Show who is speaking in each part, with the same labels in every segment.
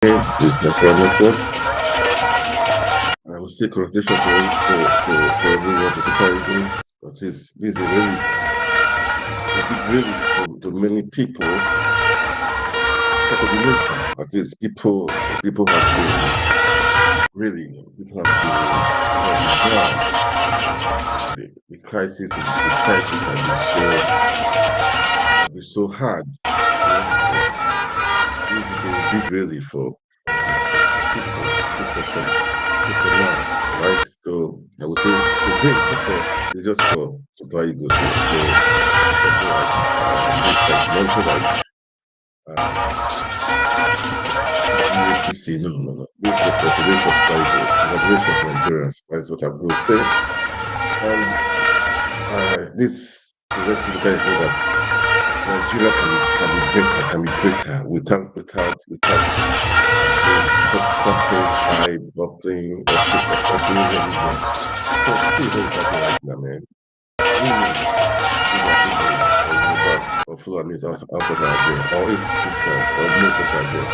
Speaker 1: This is Network. I will say congratulations for everyone to Super Eagles. This is a big relief to many people. At least people have been really people have been the crisis has been so hard. This is a big relief for people, right? So I would say it's just for Super Eagles. No. Congratulations, Nigerians. That's what I'm going to say. And this to let you guys know that Nigeria can be greater without bubbling, so see what's happening right now, man. Or Fulanis out there, or if Christians or Muslims out there.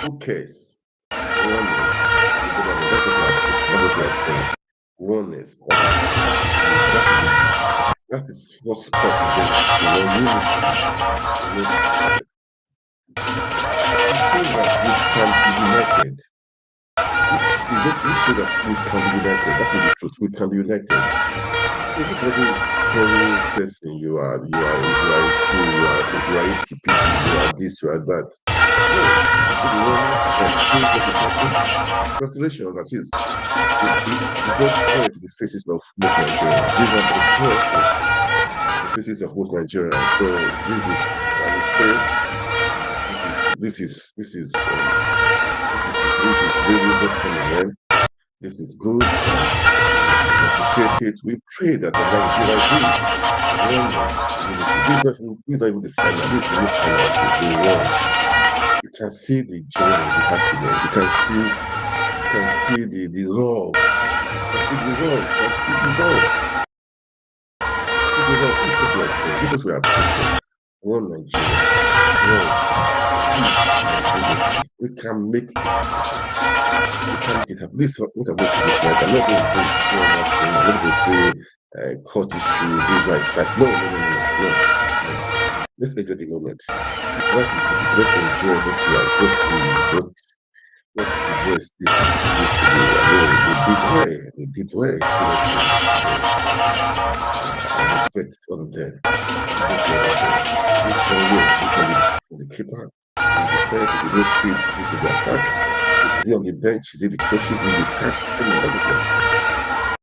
Speaker 1: Who cares? Oneness. That is what's possible. We show that we can be united. That is the truth. We can be united. Everybody is very person. You are APP, you are this, you are that. Congratulations, that is. You don't point to the faces of most Nigerians. These are the faces of most Nigerians. So this is really good for me, man. This is good. We appreciate it. We pray that the Lord will these are even the final. This is the final. You can see the joy, the happiness. You can see the love. You can see the love. This is what we are preaching. One Nigeria. We can make it happen. This is what I'm going to do. I'm not going to say cut issue, this right, that. No. Let's enjoy the moment. Let's enjoy what the West is the deep way. I respect all of them. The keeper, the defense, the midfield, the attack. Is he on the bench? Is he the coaches in the staff?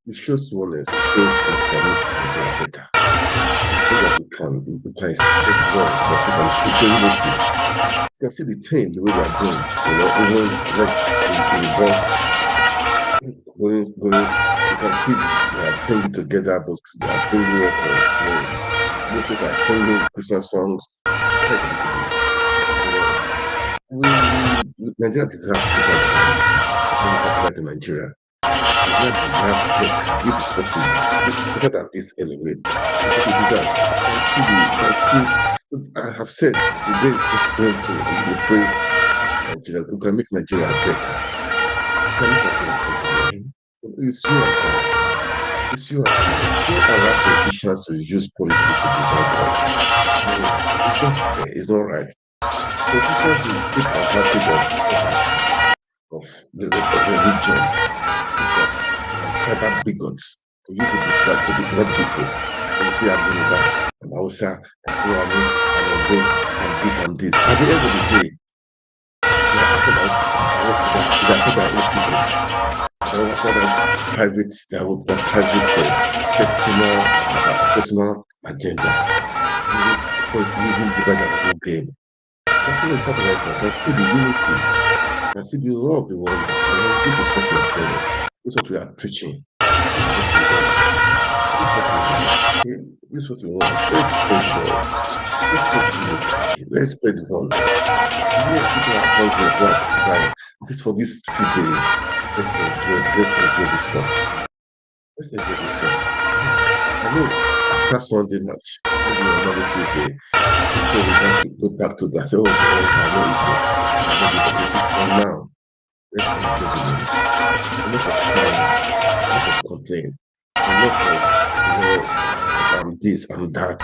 Speaker 1: It shows oneness. It shows that we can better. So that we can express well. You can see the team, the way they are going. Even like in the ball, going. You can see they are singing together, but they are singing. Most of them are singing Christian songs. Nigeria deserves to Nigeria. This is what we better than this anyway. I have said the day is just going to pray Nigeria. We can make Nigeria better. It's you and I. Don't allow politicians to use politics to divide us. It's not fair. It's not right. Politicians will take advantage of the religion, tribal bigots, to use it to divide people. You see, I'm doing that, and Hausa, and Fulani, and this. At the end of the day, they are after their own people. Personal agenda, using divide and rule game. That's what it's happening right now. There's still the unity. And see the law of the world. This is what we're saying. This is what we are preaching. This is what we want. Let's spread the one. Yes, people are hungry about this for these 2 days. Let's enjoy this stuff. I know after Sunday match, maybe on Monday, Tuesday, people will want to go back to that. Say, oh, I know it. This is for now. Let's enjoy the moment. Enough of crying, enough of complaining, enough of, I'm this, I'm that.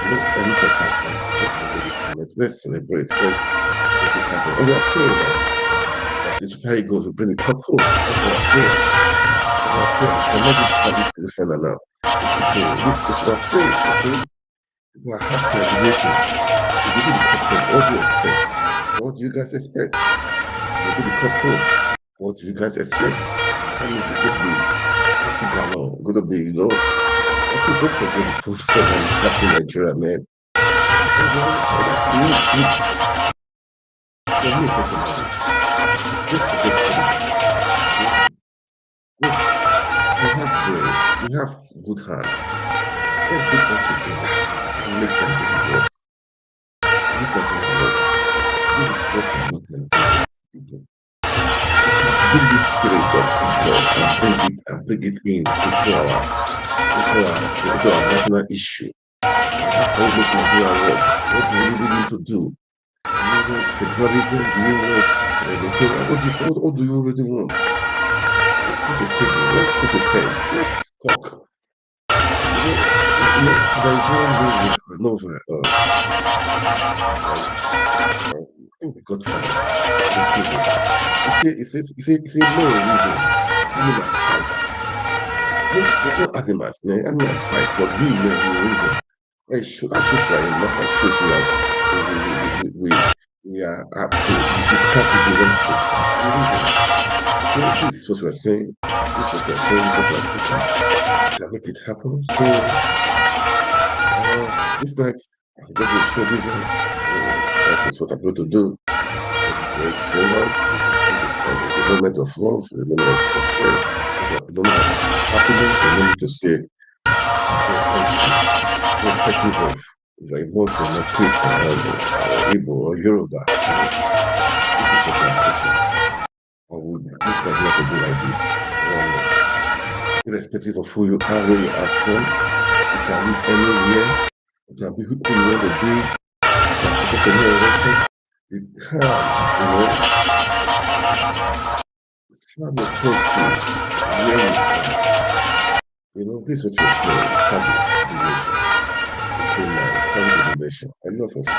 Speaker 1: Enough of that. Let's enjoy this moment. Let's celebrate. Let's make it happen. And we are praying that the Super Eagles will bring the cup home. That's what we're praying. I'm not just having to defend her now. This is just what I'm praying. Okay? People are happy as relations. They give you the cup home. What do you expect? What do you guys expect? They give the cup home. What do you guys expect? That means it's going to be galore. Going to be, I think just forget the protocol that is happening in Nigeria, man. Just forget it. We have brains, we have good hands. Let's get them together and make them work. Make them work. This is what we need them to do. Bring this spirit of football and bring it in into our national issue. How we make Nigeria work. What do we really need to do? Do you want federalism? Do you want everything? What do you really want? Let's put the table. Let's put the pens. Let's talk. There is one way with Nova. I think the Godfather. He says no reason. Animals fight. There's no animals, man. Animals fight, but we know the reason. I should try and not I should we are up to we have to be so this is what we're saying. This is what we're saying. We can make it happen. So this night I'm going to show this one. That is what I'm going to do. Let's show out the moment of love, the moment of the moment of happiness, the moment to say irrespective of if I want to not Christian or Igbo or Yoruba. This is what I'm pushing. I would look like to do like this. Irrespective of who you are, where you are from, you can live anywhere, you can be who you want to be, you can pick up anywhere else. You can, have your country where you are. This is what you're saying, public relation. Between the nation. I love us, I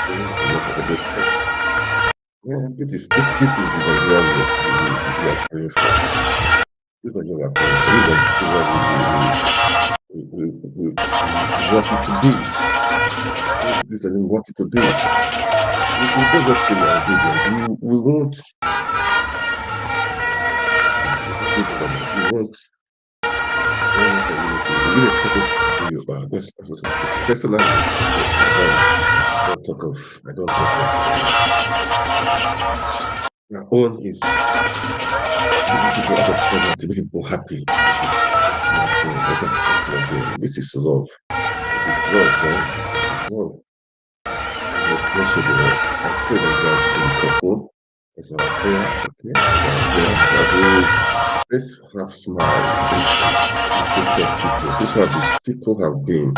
Speaker 1: love the district. Yeah, this is the Nigerian we are praying for. This is what we are praying for. We want it to be. This is what we want it to be. We don't just feel our obedience. We want. We want. Personally, I don't talk of. My own is people understand to make people happy. This is love. This is love, man. This is love. Let's show the love. I pray that God will couple. It's our prayer. Okay? Let's have smile. People have been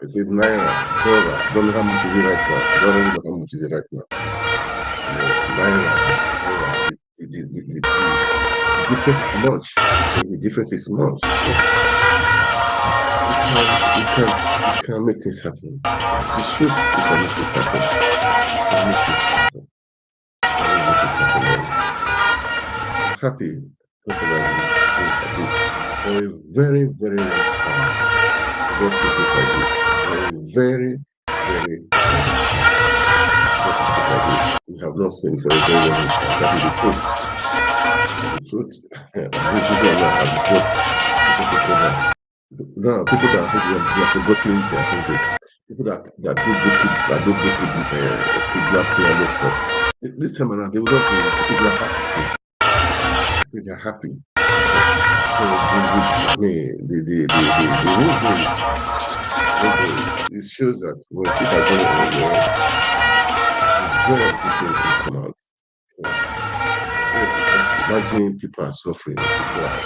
Speaker 1: is it Naira, Naira? Don't know how much is it right now. Don't know how much is it right now. Naira, the difference is much. The difference is much. We can make things happen. We can make this happen. I'm happy for a very, very long time. God places like this. For a very, very long time. We have not seen for a very long time. That is the truth. The truth. Now, people that have forgotten their hungry. People that do kidnapping and stuff. This time around, they will not be people are happy. They are happy. So the movement, it shows that when people are going on the joy of people will come out. Imagine people are suffering. People are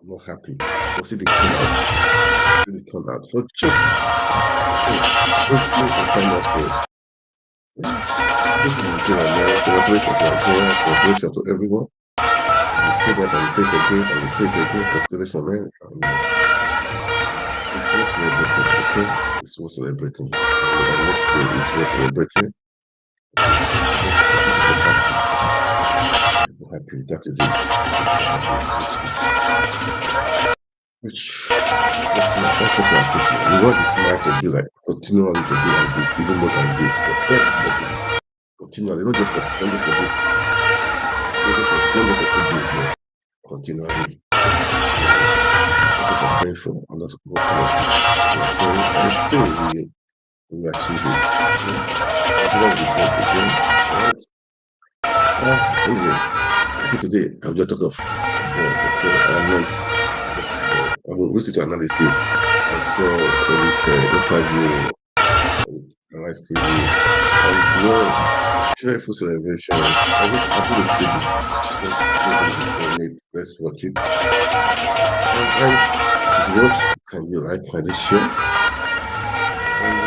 Speaker 1: not happy. But see the turnout. See the turnout. So just make a famous way. This is Nigeria. Congratulations to everyone. We say that and we say it again and we say it again. Congratulations, man. It's worth celebrating, okay? It's worth celebrating. Let's say it's worth celebrating. Happy, that is it. Which that's what I'm thinking. We want this match to be like continually to be like this, even more than this for everybody. Continually, not just for this. Not just for business. Continually. That's what I'm praying for. And that's what we achieve it. Anyway, today I'll just talk of I will listen to analysis. I saw this interview with Arise TV and joyful celebration. I put it. Let's watch it. Sometimes what can you like for this show? And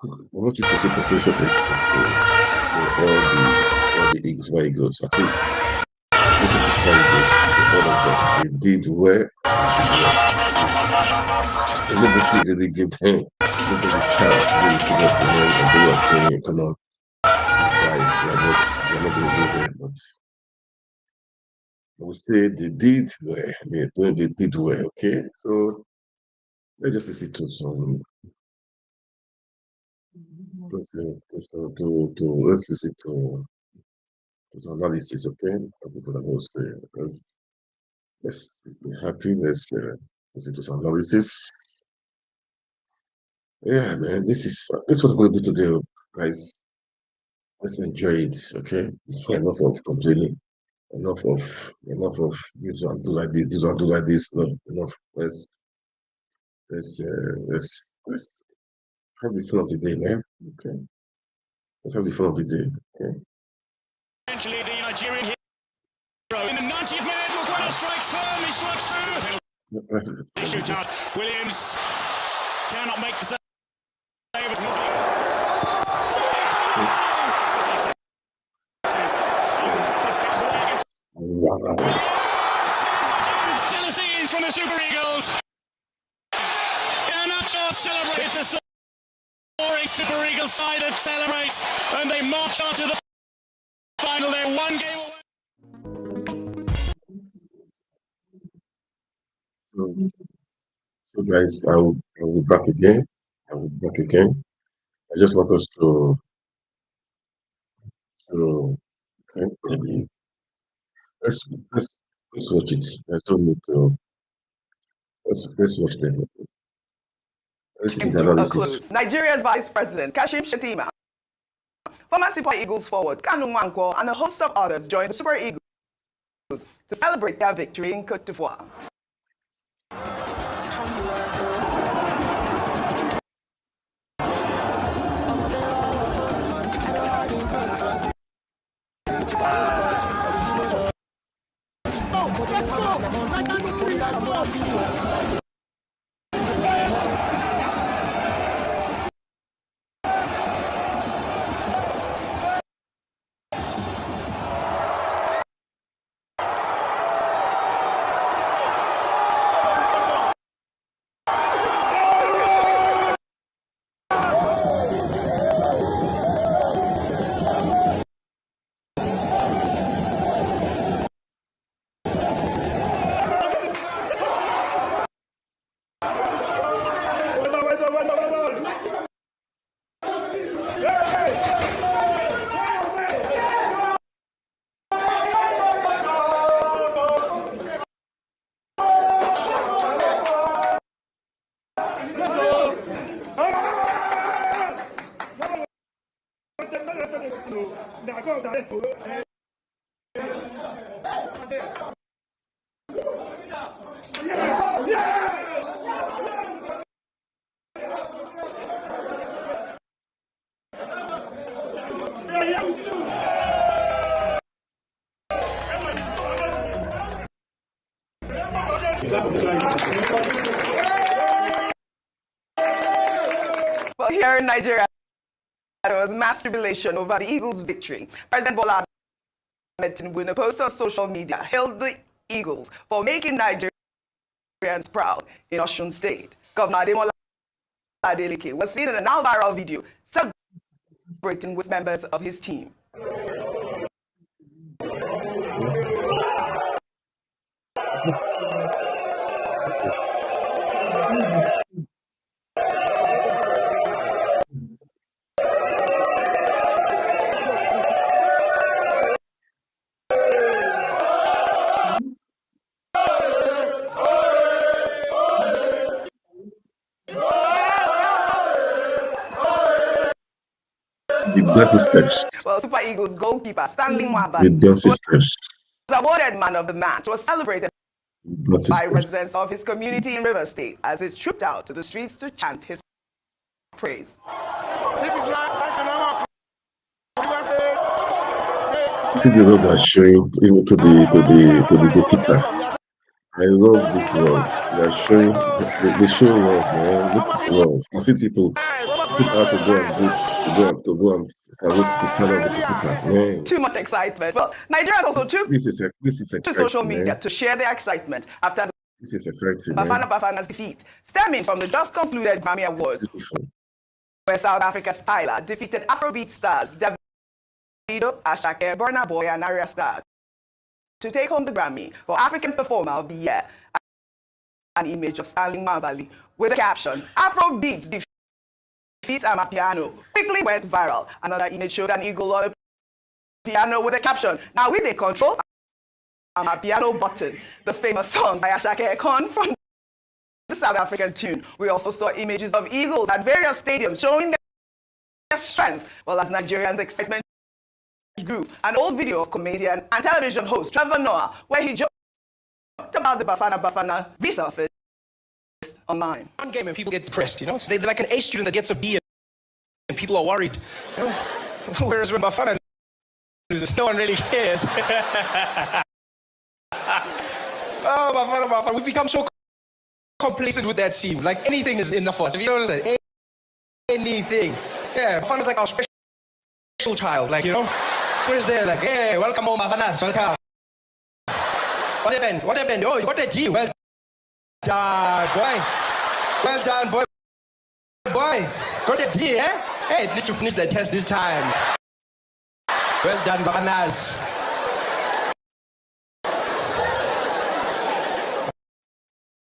Speaker 1: I want you to say congratulations to all the Eagles, my Eagles, at least. They did well. Nobody really gave them a chance. They were playing. Come on, these guys, they're not going to do well. But I would say they did well. They did well. Okay, so let's just listen to some. Let's listen to some analysis. Okay, because I will say let's be happy. Let's listen to some analysis. Yeah, man, this is what we're going to do today, guys. Let's enjoy it, okay? Enough of complaining. Enough of this one do like this. This one do like this. No, enough. Let's have the fun of the day, man. Okay. Let's have the fun of the day. Okay.
Speaker 2: Eventually, the Nigerian hero in the 90th minute, Mukwena strikes firm. He strikes true. The shootout. Williams cannot make the save. Still a scenes from the Super Eagles. Garnacho celebrates the soaring Super Eagles side that celebrates, and they march on to the final. They're one game
Speaker 1: away. So guys, I will be back again. I just want us to okay. Let's watch it. Let's don't need to. Let's watch them. Let's see the analysis.
Speaker 3: Nigeria's Vice President Kashim Shettima, former Super Eagles forward Kanu Nwankwo, and a host of others joined the Super Eagles to celebrate their victory in Côte d'Ivoire. Well, here in Nigeria, there was mass jubilation over the Eagles' victory. President Bola Ahmed Tinubu, in a post on social media, hailed the Eagles for making Nigerians proud in Osun State. Governor Ademola Adeleke was seen in a now viral video celebrating with members of his team.
Speaker 1: The Daffy steps.
Speaker 3: Well, Super Eagles goalkeeper Stanley
Speaker 1: The
Speaker 3: Mwabali
Speaker 1: Daffy steps.
Speaker 3: was awarded man of the match, was celebrated by residents of his community in River State as he trooped out to the streets to chant his praise.
Speaker 1: See the love are showing even to the goalkeeper. I love this love. They are showing, they show love, man. This is love. You see people out to go and salute the fellow of the goalkeeper, man.
Speaker 3: Too much excitement. Well, Nigerians also took
Speaker 1: This is
Speaker 3: to
Speaker 1: exciting,
Speaker 3: social media
Speaker 1: man.
Speaker 3: to share their excitement after
Speaker 1: This is exciting, man.
Speaker 3: Bafana's defeat, stemming from the just concluded Grammy Awards,
Speaker 1: Beautiful.
Speaker 3: where South Africa's Tyler defeated Afrobeat stars Davido, Ashake, Burna Boy, and Arya Starr to take home the Grammy for African Performer of the Year. An image of Stanley Mwabali with the caption, Afrobeats defeats Amapiano, quickly went viral. Another image showed an eagle on a piano with a caption, now we they control Amapiano button, the famous song by Ashake Khan from the South African tune. We also saw images of eagles at various stadiums showing their strength, well as Nigerians' excitement grew. An old video of comedian and television host Trevor Noah, where he joked about the Bafana resurfaced online.
Speaker 4: One game and people get depressed, you know? So they're like an A student that gets a B and people are worried. You know? Whereas when Bafana loses, no one really cares. Oh, Bafana, we've become so complacent with that team. Like anything is enough for us. If you don't understand, anything. Yeah, Bafana's like our special child, like, you know? Where's there, like, hey, welcome home, Bafana, welcome. What happened? What happened? Oh, you got that G. Well done, boy. Well done, boy. Boy, got that D, eh? Hey, at least you finished the test this time. Well done, Bananas.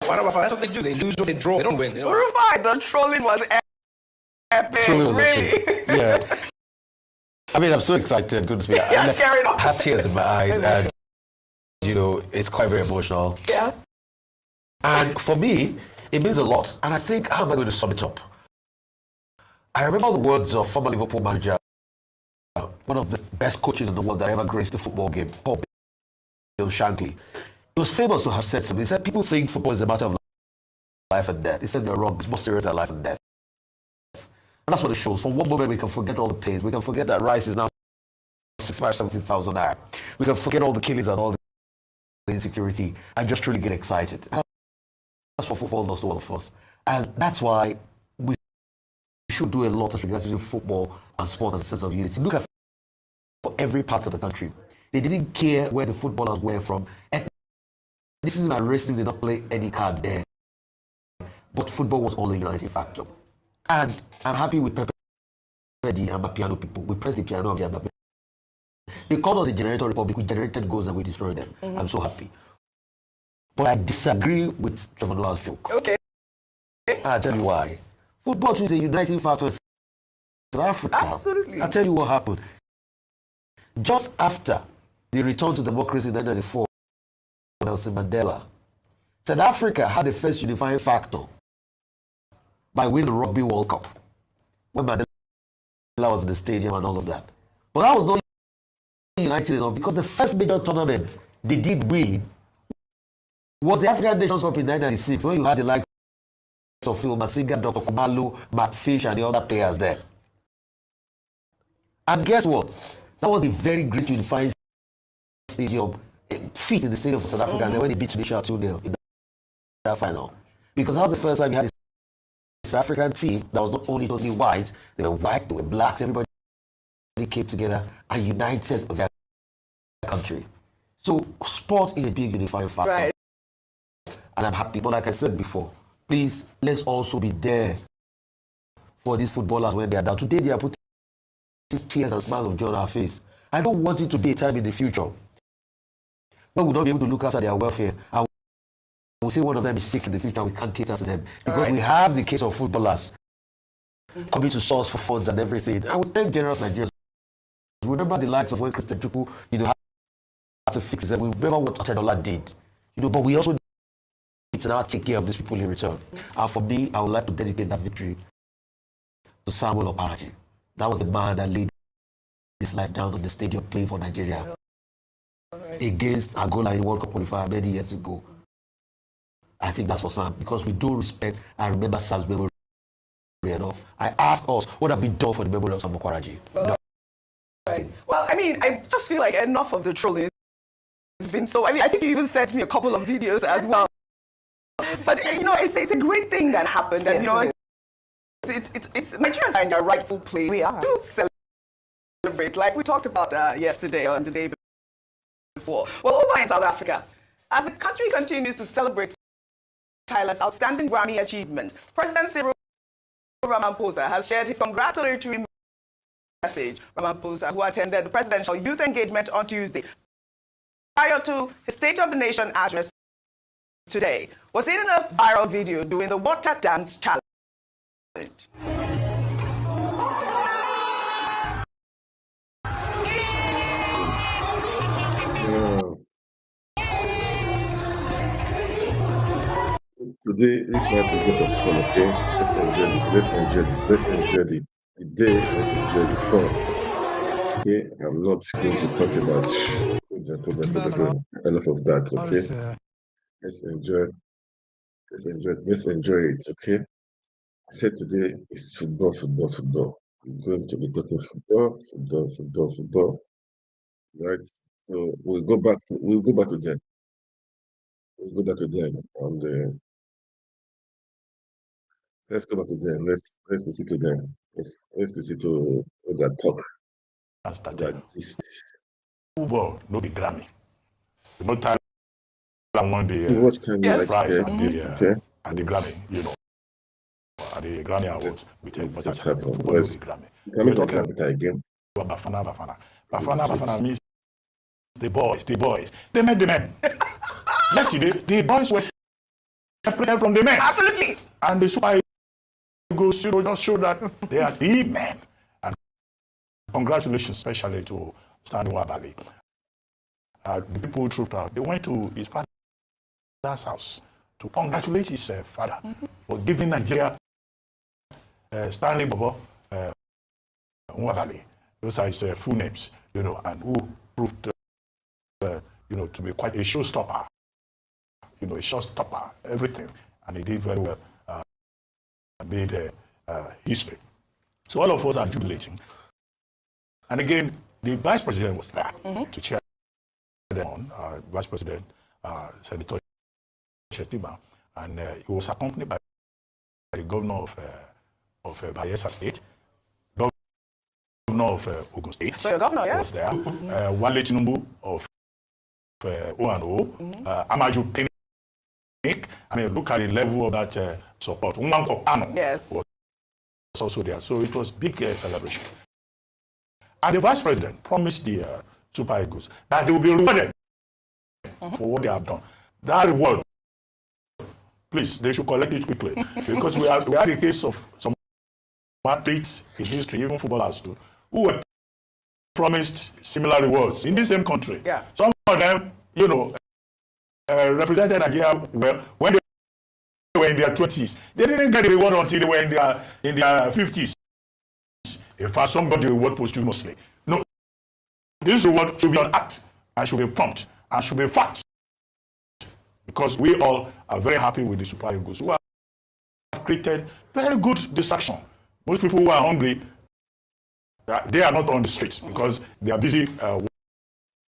Speaker 4: That's what they do. They lose or they draw. They don't win. They don't.
Speaker 3: Rufai, the trolling was epic.
Speaker 5: Trolling was
Speaker 3: really.
Speaker 5: epic. Yeah. I mean, I'm so excited. Good to speak.
Speaker 3: Yeah, tearing up.
Speaker 5: I have tears in my eyes, and you know, it's quite very emotional.
Speaker 3: Yeah.
Speaker 5: And for me, it means a lot. And I think, how am I going to sum it up? I remember the words of former Liverpool manager, one of the best coaches in the world that ever graced the football game, Paul Bill Shankly. He was famous to have said something. He said, people think football is a matter of life and death. He said they're wrong. It's more serious than life and death. And that's what it shows. For one moment, we can forget all the pains. We can forget that rice is now 65,000-70,000 naira. We can forget all the killings and all the insecurity and just really get excited. And that's what football does to all of us. And that's why we should do a lot as regards to football and sport as a sense of unity. Look at for every part of the country. They didn't care where the footballers were from. Ethnicism and racism did not play any card there. But football was all a uniting factor. And I'm happy with Pepe and Amapiano people. We pressed the piano of the Amapiano. They called us a generator republic. We generated goals and we destroyed them. I'm so happy. But I disagree with Trevor Noah's joke.
Speaker 3: Okay.
Speaker 5: I'll tell you why. Football is a uniting factor in South Africa.
Speaker 3: Absolutely.
Speaker 5: I'll tell you what happened. Just after the return to democracy in 1994, Nelson Mandela, South Africa had the first unifying factor by winning the Rugby World Cup when Mandela was in the stadium and all of that. But that was not united enough because the first major tournament they did win was the African Nations Cup in 1996 when you had the likes of Phil Masinga, Dr. Kumalu, Matt Fish, and the other players there. And guess what? That was a very great unifying stadium, feat in the stadium for South Africa. And then when they beat Tunisia 2-0 in that final. Because that was the first time you had a African team that was not only totally white, they were white, they were blacks, everybody came together and united their country. So sport is a big unifying factor.
Speaker 3: Right.
Speaker 5: And I'm happy, but like I said before, please, let's also be there for these footballers when they are down. Today they are putting tears and smiles of joy on our face. I don't want it to be a time in the future when we'll not be able to look after their welfare. And we'll say one of them is sick in the future, we can't cater to them. Because we have the case of footballers coming to source for funds and everything. I would thank generous Nigerians. Remember the likes of when Christian Chukwu, had to fix them. We remember what Otedola did. But we also need to now take care of these people in return. And for me, I would like to dedicate that victory to Samuel Oparaji. That was the man that laid his life down on the stadium playing for Nigeria against Angola in World Cup qualifier many years ago. I think that's for Sam, because we do respect and remember Sam's memory enough. I ask us, what have we done for the memory of Sam Oparaji?
Speaker 3: Well, I mean, I just feel like enough of the trolling has been so. I mean, I think you even sent me a couple of videos as well. But it's a great thing that happened, and it's Nigerians are in their rightful place to celebrate, like we talked about yesterday or the day before. Well, over in South Africa, as the country continues to celebrate Tyler's outstanding Grammy achievement, President Cyril Ramaphosa has shared his congratulatory message. Ramaphosa, who attended the presidential youth engagement on Tuesday, prior to his State of the Nation address today, was in a viral video doing the water dance challenge.
Speaker 1: Today, this might be just a fun, okay? Let's enjoy the day, let's enjoy the fun. Okay, I'm not going to talk about enough of that, okay? Let's enjoy it, okay? I said today is football. We're going to be talking football, right? So we'll go back to them. And let's go back to them. Let's listen to them. Let's listen to that talk.
Speaker 6: Football, no the Grammy. No time one day.
Speaker 1: What kind of
Speaker 6: prize at the Grammy, at the Grammy Awards. We take what has happened.
Speaker 1: Let's
Speaker 6: Grammy.
Speaker 1: We're talking about again.
Speaker 6: Bafana means the boys. They met the men. Yesterday, the boys were separated from the men.
Speaker 3: Absolutely.
Speaker 6: And the Super Eagles just show that they are the men. And congratulations, especially to Stanley Nwabali. The people who trooped out, they went to his father's house to congratulate his father for giving Nigeria Stanley Bobo Nwabali. Those are his full names, and who proved, to be quite a showstopper. A showstopper, everything. And he did very well, made history. So all of us are jubilating. And again, the vice president was there to cheer them on, Vice President Senator Shetima, and he was accompanied by the governor of Bayelsa State, governor of Ogun State.
Speaker 3: So your governor,
Speaker 6: was there. Wale Tinubu of O&O, Amaju Pinnick. I mean, look at the level of that support. Unwanko Ano was also there. So it was big celebration. And the vice president promised the Super Eagles that they will be rewarded for what they have done. That reward, please, they should collect it quickly. Because we had a case of some athletes in history, even footballers too, who were promised similar rewards in the same country.
Speaker 3: Yeah.
Speaker 6: Some of them, represented Nigeria well when they were in their 20s. They didn't get the reward until they were in their 50s. In fact, some got the reward posthumously. No, this reward should be on act and should be prompt and should be fact. Because we all are very happy with the Super Eagles who have created very good distraction. Most people who are hungry, they are not on the streets because they are busy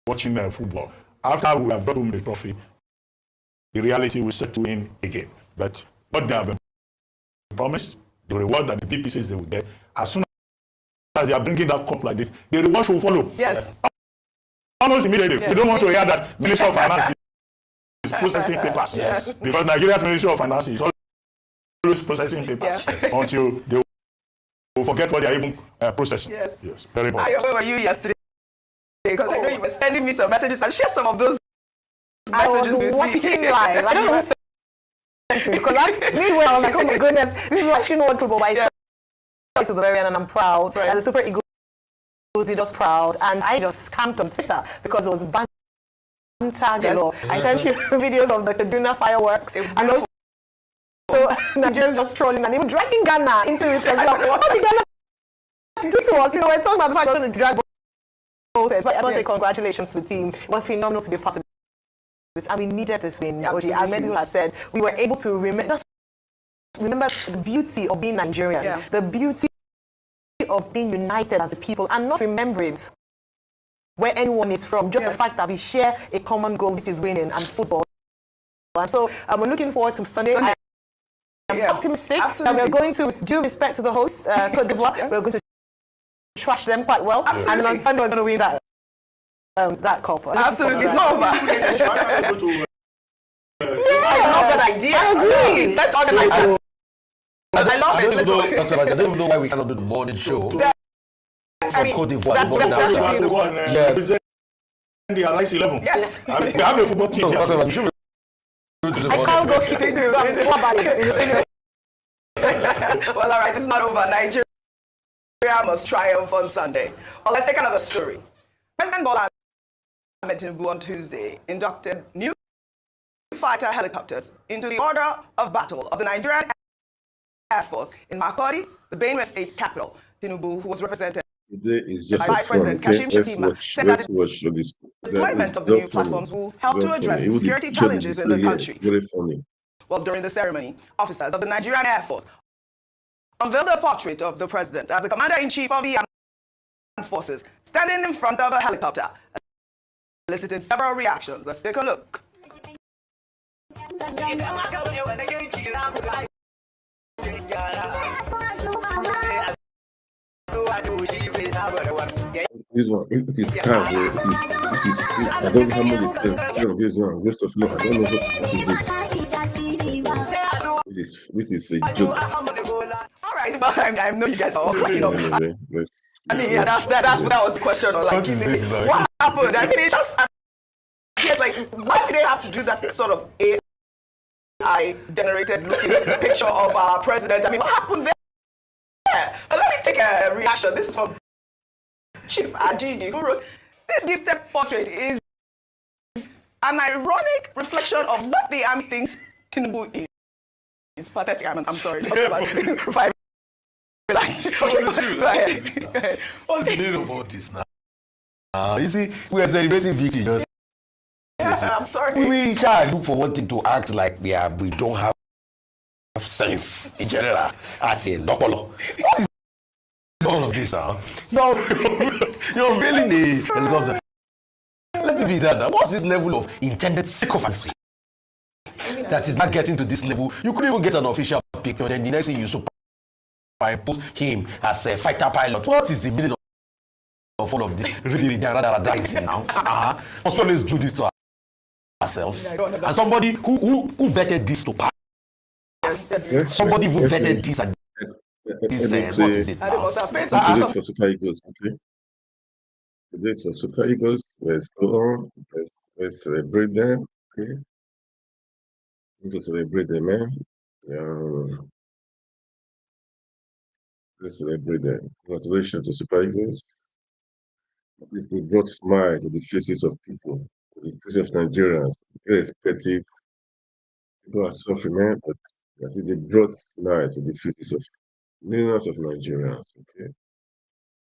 Speaker 6: watching football. After we have brought home the trophy, the reality will set in again. But what they have been promised, the reward that the VP says they will get, as soon as they are bringing that cup like this, the reward should follow.
Speaker 3: Yes.
Speaker 6: Almost immediately.
Speaker 3: Yes.
Speaker 6: We don't want to hear that Minister of Finance is processing papers.
Speaker 3: Yes.
Speaker 6: Because Nigeria's Ministry of Finance is always processing papers until they will forget what they are even processing.
Speaker 3: Yes.
Speaker 6: Very important.
Speaker 3: Where were you yesterday? Because I know you were sending me some messages and share some of those messages with me.
Speaker 7: I was watching live. I don't know because meanwhile, I was like, oh my goodness, this is actually not true, but I said to the very end, and I'm proud. And the Super Eagles did us proud, and I just camped on Twitter because it was banter galore. I sent you videos of the Kaduna fireworks, and also Nigerians just trolling and even dragging Ghana into it as well. What did Ghana do to us? You know, we're talking about the fact we're going to drag both heads, but I must say congratulations to the team. It was phenomenal to be part of this, and we needed this win. Oji, as many people had said, we were able to remember the beauty of being Nigerian, the beauty of being united as a people, and not remembering where anyone is from, just the fact that we share a common goal, which is winning and football. And so we're looking forward to Sunday. I am optimistic that we're going to, with due respect to the host, Côte d'Ivoire, we're going to trash them quite well. And on Sunday we're going to win that cup.
Speaker 3: Absolutely, it's not over.
Speaker 7: I agree.
Speaker 3: Let's organize that. I love it.
Speaker 5: I don't even know why we cannot do the morning show. From Côte d'Ivoire.
Speaker 3: That's
Speaker 6: the one represent the Rice 11.
Speaker 3: Yes.
Speaker 6: I mean, they have a football team.
Speaker 7: I can't go keep it.
Speaker 3: Well, all right, it's not over. Nigeria must triumph on Sunday. Well, let's take another story. President Bola Ahmed Tinubu on Tuesday inducted new fighter helicopters into the order of battle of the Nigerian Air Force in Makurdi, the Benue State capital. Tinubu, who was represented
Speaker 1: Today is just
Speaker 3: by
Speaker 1: for
Speaker 3: Vice
Speaker 1: fun,
Speaker 3: President
Speaker 1: okay?
Speaker 3: Kashim
Speaker 1: Let's
Speaker 3: Shettima, said that
Speaker 1: watch this.
Speaker 3: the deployment of the new platforms will help to address the security challenges in the country.
Speaker 1: Very funny.
Speaker 3: Well, during the ceremony, officers of the Nigerian Air Force unveiled a portrait of the president as the commander-in-chief of the armed forces, standing in front of a helicopter, eliciting several reactions. Let's take a look.
Speaker 1: This one, it is car, bro. It is, I don't know how much this one. Waste of luck. I don't know what is this. This is a joke.
Speaker 3: All right, but I know you guys are all, you know.
Speaker 1: Anyway,
Speaker 3: I mean, that was the question. Like, what happened? I mean, it just appears like, why did they have to do that sort of AI-generated looking picture of our president? I mean, what happened there? Let me take a reaction. This is from Chief Ajidi, who wrote, this gifted portrait is an ironic reflection of what the army thinks Tinubu is. It's pathetic. I'm sorry. Relax. Go ahead.
Speaker 5: What's the deal about this now? You see, we are celebrating victory.
Speaker 3: I'm sorry.
Speaker 5: We try and look for one thing to act like we don't have sense in general. At a Nopolo. What is all of this now? You're building the helicopter. Let it be that now. What's this level of intended sycophancy? That is not getting to this level. You couldn't even get an official picture, then the next thing you superimpose him as a fighter pilot. What is the meaning of all of this? Really, now. Must always do this to ourselves. And somebody who vetted this to pass. Somebody who vetted this and this. What is it now?
Speaker 1: Today for Super Eagles, okay? Today for Super Eagles. Let's go on. Let's celebrate them, okay? To celebrate them, man. Let's celebrate them. Congratulations to Super Eagles. They brought smile to the faces of people, to the faces of Nigerians, irrespective. People are suffering, man, but they brought smile to the faces of millions of Nigerians. Okay,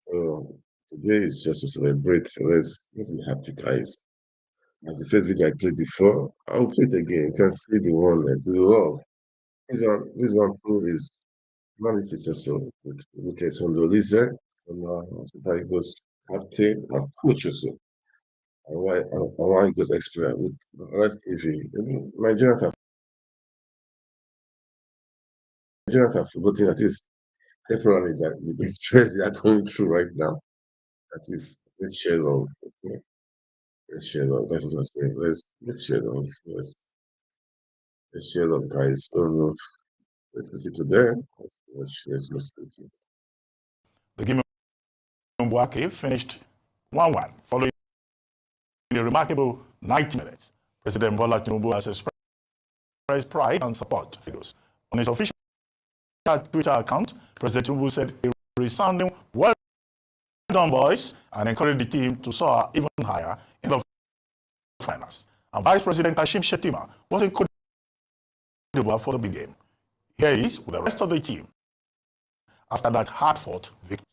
Speaker 1: so today is just to celebrate. So let's be happy, guys. As the first video I played before, I'll play it again. You can see the oneness, the love. This one proof is analysis also. Look at Sondolize from Super Eagles captain and coach also. And why it goes expert with Rest TV. Nigerians Nigerians have forgotten at least temporarily that the stress they are going through right now. At least let's share love. Okay? Let's share love. That's what I'm saying. Let's share love. Let's share love, guys. Let's listen to them. Let's listen to them.
Speaker 6: The game of Mbuake finished 1-1 following a remarkable 90 minutes. President Bola Tinubu has expressed pride and support. On his official Twitter account, President Tinubu said a resounding well done, boys, and encouraged the team to soar even higher in the finals. And Vice President Kashim Shettima was in Cote d'Ivoire for the big game. Here he is with the rest of the team after that hard-fought victory.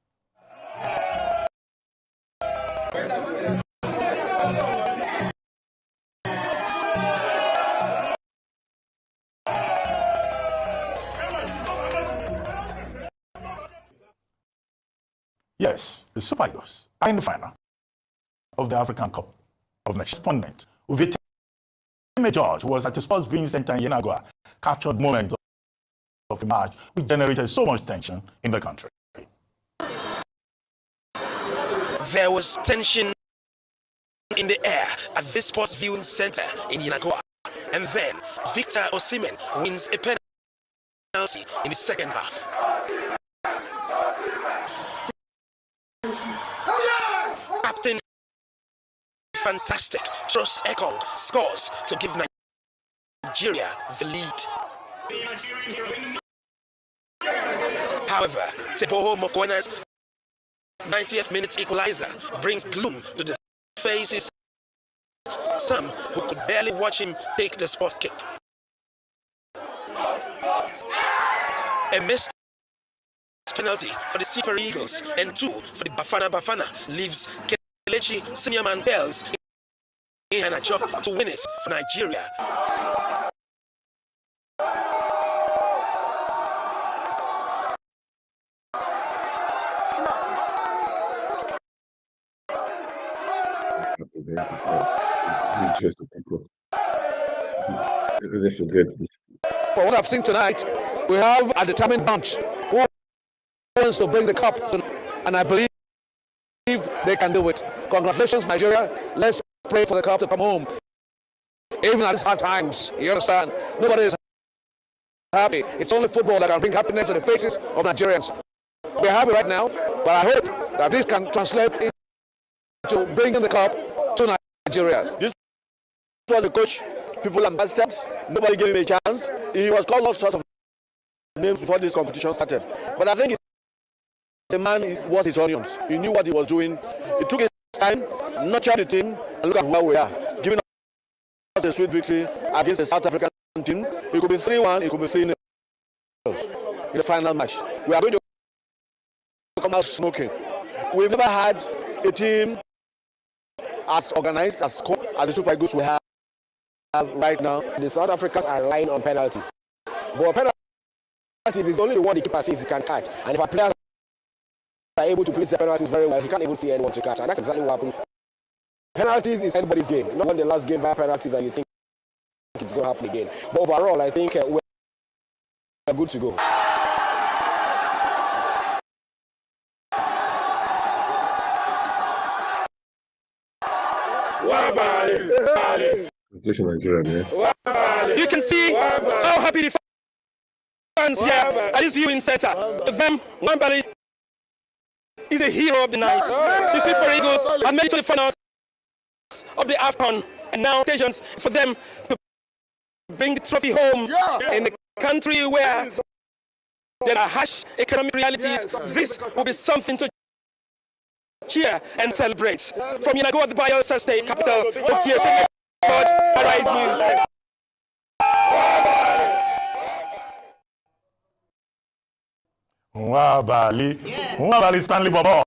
Speaker 6: Yes, the Super Eagles are in the final of the African Cup of Nations. Respondent Uvite George, who was at the Sports Viewing Center in Yenagoa, captured moments of the match which generated so much tension in the country.
Speaker 8: There was tension in the air at this Sports Viewing Center in Yenagoa, and then Victor Osimhen wins a penalty in the second half. Captain Fantastic Trust Ekong scores to give Nigeria the lead. However, Teboho Mokwena's 90th minute equalizer brings gloom to the faces of some who could barely watch him take the spot kick. A missed penalty for the Super Eagles and 2 for the Bafana leaves Kelechi Senior Mandels in a job to win it for Nigeria.
Speaker 1: They forget.
Speaker 9: For what I've seen tonight, we have a determined bunch who wants to bring the cup, and I believe they can do it. Congratulations, Nigeria. Let's pray for the cup to come home. Even at these hard times, you understand, nobody is happy. It's only football that can bring happiness to the faces of Nigerians. We're happy right now, but I hope that this can translate into bringing the cup to Nigeria.
Speaker 10: This was the coach, people ambassadors. Nobody gave him a chance. He was called all sorts of names before this competition started. But I think the man worth his onions. He knew what he was doing. He took his time, nurtured the team, and look at where we are. Giving us a sweet victory against a South African team. It could be 3-1, it could be 3-0 in the final match. We are going to come out smoking. We've never had a team as organized, as the Super Eagles we have right now.
Speaker 9: The South Africans are relying on penalties. But penalties is only the one the keeper says he can catch. And if our players are able to place the penalties very well, he can't even see anyone to catch. And that's exactly what happened. Penalties is anybody's game. Not when the last game via penalties and you think it's going to happen again. But overall, I think we're good to go.
Speaker 8: You can see how happy the fans here at this viewing center. For them, Wembali is a hero of the night. The Super Eagles have made it to the finals of the AFCON, and now occasions for them to bring the trophy home in the country where there are harsh economic realities. This will be something to cheer and celebrate. From Yenagoa, the Bayelsa State capital, the theater Arise News.
Speaker 6: Nwabali Stanley Bobo,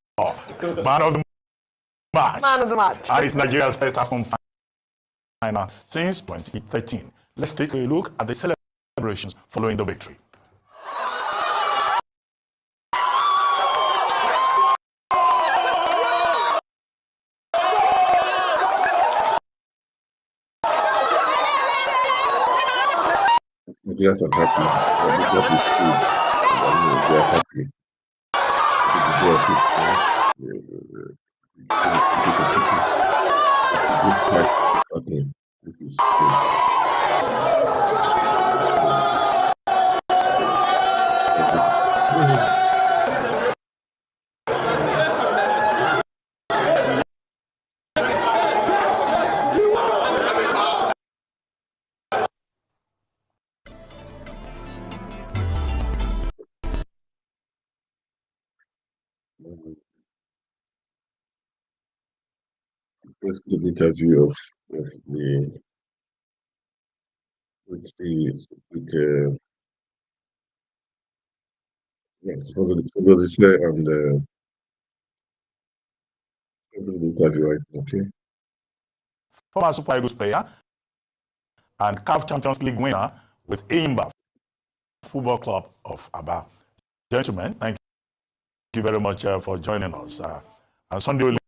Speaker 6: man of the match.
Speaker 7: Man of the match.
Speaker 6: And it's Nigeria's first AFCON final since 2013. Let's take a look at the celebrations following the victory.
Speaker 1: Nigerians are happy. What is good? They are happy. This is a pity. This part happening. This is let's get the interview of the with yes, for the say and let's do the interview right now, okay?
Speaker 6: Former Super Eagles player and CAF Champions League winner with Eimba Football Club of Aba. Gentlemen, thank you very much for joining us. And Sunday,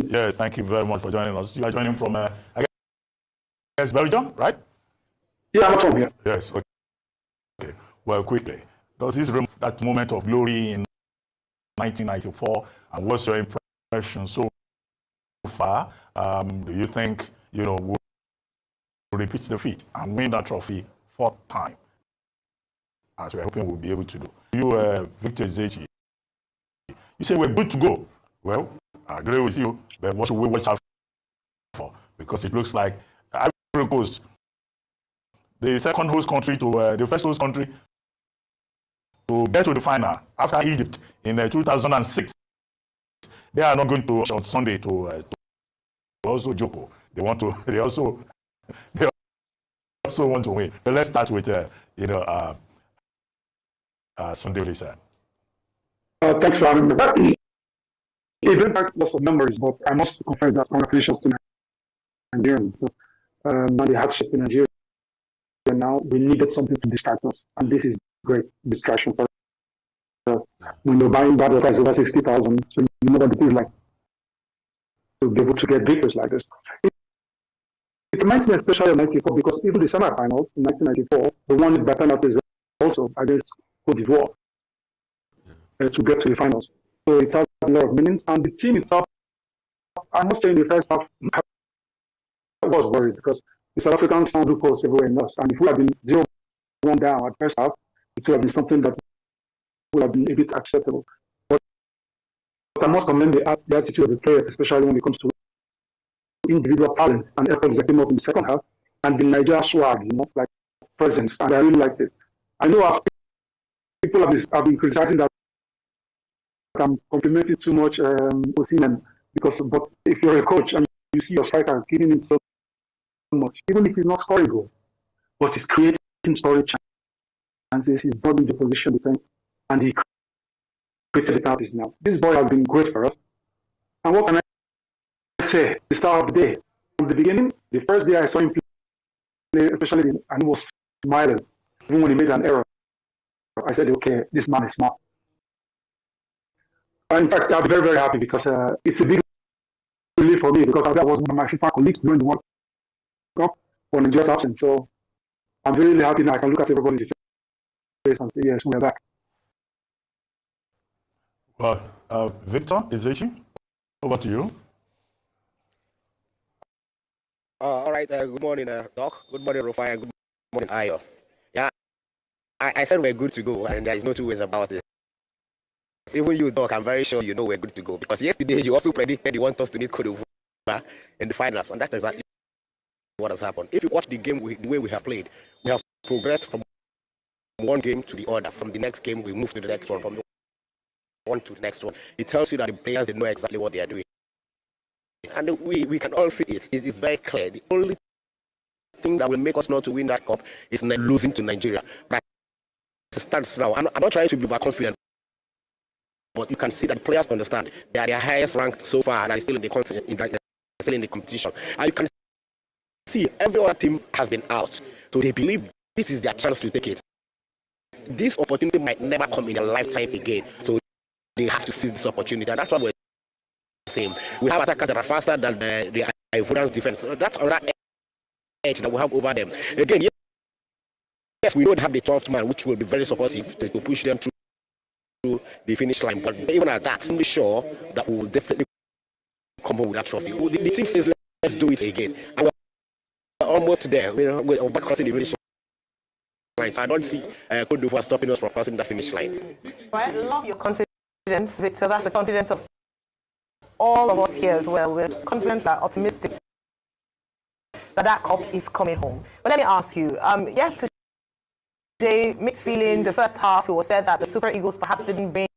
Speaker 6: yes, thank you very much for joining us. You are joining from, I guess, Belgium, right?
Speaker 11: Yeah, I'm from here.
Speaker 6: Yes, okay. Well, quickly, does this remove that moment of glory in 1994, and what's your impression so far? Do you think, we'll repeat the feat and win that trophy 4th time, as we're hoping we'll be able to do? You, Victor Ezeji, you say we're good to go. Well, I agree with you, but what should we watch out for? Because it looks like Ivory Coast, the second host country to the first host country to get to the final after Egypt in 2006. They are not going to on Sunday to also Joko. They also want to win. But let's start with Sunday Lisa.
Speaker 11: Thanks for having me. It brings back lots of memories, but I must confess that congratulations to Nigerians. Now the hardship in Nigeria now, we needed something to distract us, and this is great distraction for us. When you're buying bad price over 60,000, so you know what it is like to be able to get victories like this. It reminds me especially of 94 because even the semi-finals in 1994, the one by penalties also against Cote d'Ivoire to get to the finals. So it has a lot of meanings, and the team itself, I must say in the first half, I was worried because the South Africans found loopholes everywhere in us, and if we had been 0-1 down at first half, it would have been something that would have been a bit acceptable. But I must commend the attitude of the players, especially when it comes to individual talents and efforts that came up in the second half, and the Nigeria swag, like presence, and I really liked it. I know people have been criticizing that I'm complimenting too much Osimhen, but if you're a coach and you see your striker giving him so much, even if he's not scoring goals, but he's creating scoring chances, he's brought into position defense, and he created the penalties now. This boy has been great for us. And what can I say? The start of the day, from the beginning, the first day I saw him play, especially, and he was smiling, even when he made an error. I said, okay, this man is smart. In fact, I'll be very, very happy because it's a big relief for me because that was one of my FIFA colleagues during the World Cup for Nigeria's absence. So I'm really happy now I can look at everybody's face and say, yes, we're back.
Speaker 6: Well, Victor Ezeji, over to you.
Speaker 12: All right. Good morning, Doc. Good morning, Rufai, and good morning, Ayo. Yeah, I said we're good to go, and there is no two ways about it. Even you, Doc, I'm very sure you know we're good to go because yesterday you also predicted you want us to meet Cote d'Ivoire in the finals, and that's exactly what has happened. If you watch the game the way we have played, we have progressed from one game to the other. From the next game, we move to the next one. From the one to the next one. It tells you that the players, they know exactly what they are doing. And we can all see it. It is very clear. The only thing that will make us not to win that cup is losing to Nigeria. But as it stands now, I'm not trying to be overconfident, but you can see that the players understand they are their highest ranked so far and are still in the competition. And you can see every other team has been out. So they believe this is their chance to take it. This opportunity might never come in a lifetime again. So they have to seize this opportunity. And that's what we're saying. We have attackers that are faster than the Ivorian defense. So that's another edge that we have over them. Again, yes, we don't have the 12th man, which will be very supportive to push them through the finish line. But even at that, I'm sure that we will definitely come home with that trophy. The team says, let's do it again. And we're almost there. We're back crossing the finish line. So I don't see Côte d'Ivoire stopping us from crossing the finish line.
Speaker 7: I love your confidence, Victor. That's the confidence of all of us here as well. We're confident and optimistic that cup is coming home. But let me ask you, yesterday, mixed feeling, the first half, it was said that the Super Eagles perhaps didn't bring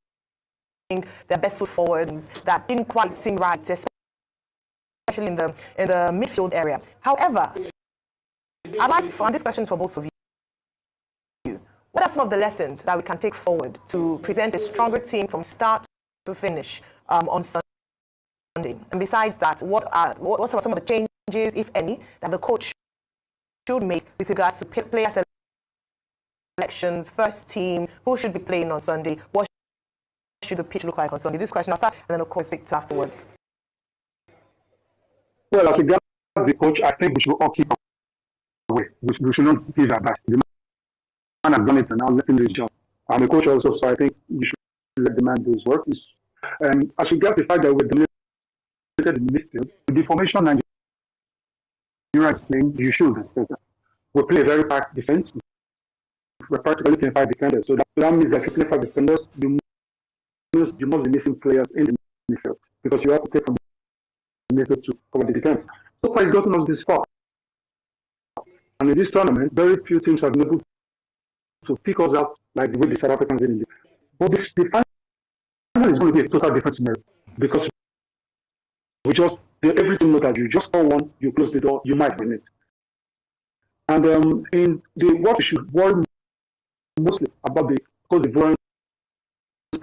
Speaker 7: their best foot forwards, that didn't quite seem right, especially in the midfield area. However, I'd like, and this question is for both of you, what are some of the lessons that we can take forward to present a stronger team from start to finish on Sunday? And besides that, what are some of the changes, if any, that the coach should make with regards to player selections, first team, who should be playing on Sunday, what should the pitch look like on Sunday? This question I'll start, and then of course Victor afterwards.
Speaker 11: Well, as regards the coach, I think we should all keep away. We should not give our best. The man has done it, and now let him do his job. I'm a coach also, so I think you should let the man do his work. As regards the fact that we're dominated in the midfield, with the formation Nigeria is playing, you should. We play a very packed defense. We're practically playing 5 defenders. So that means that if you play 5 defenders, you must be missing players in the midfield because you have to take from the midfield to cover the defense. So far, it's gotten us this far. And in this tournament, very few teams have been able to pick us out like the way the South Africans did. But the final is going to be a total different scenario because everything knows that you just score one, you close the door, you might win it. And what we should worry mostly about the Ivorian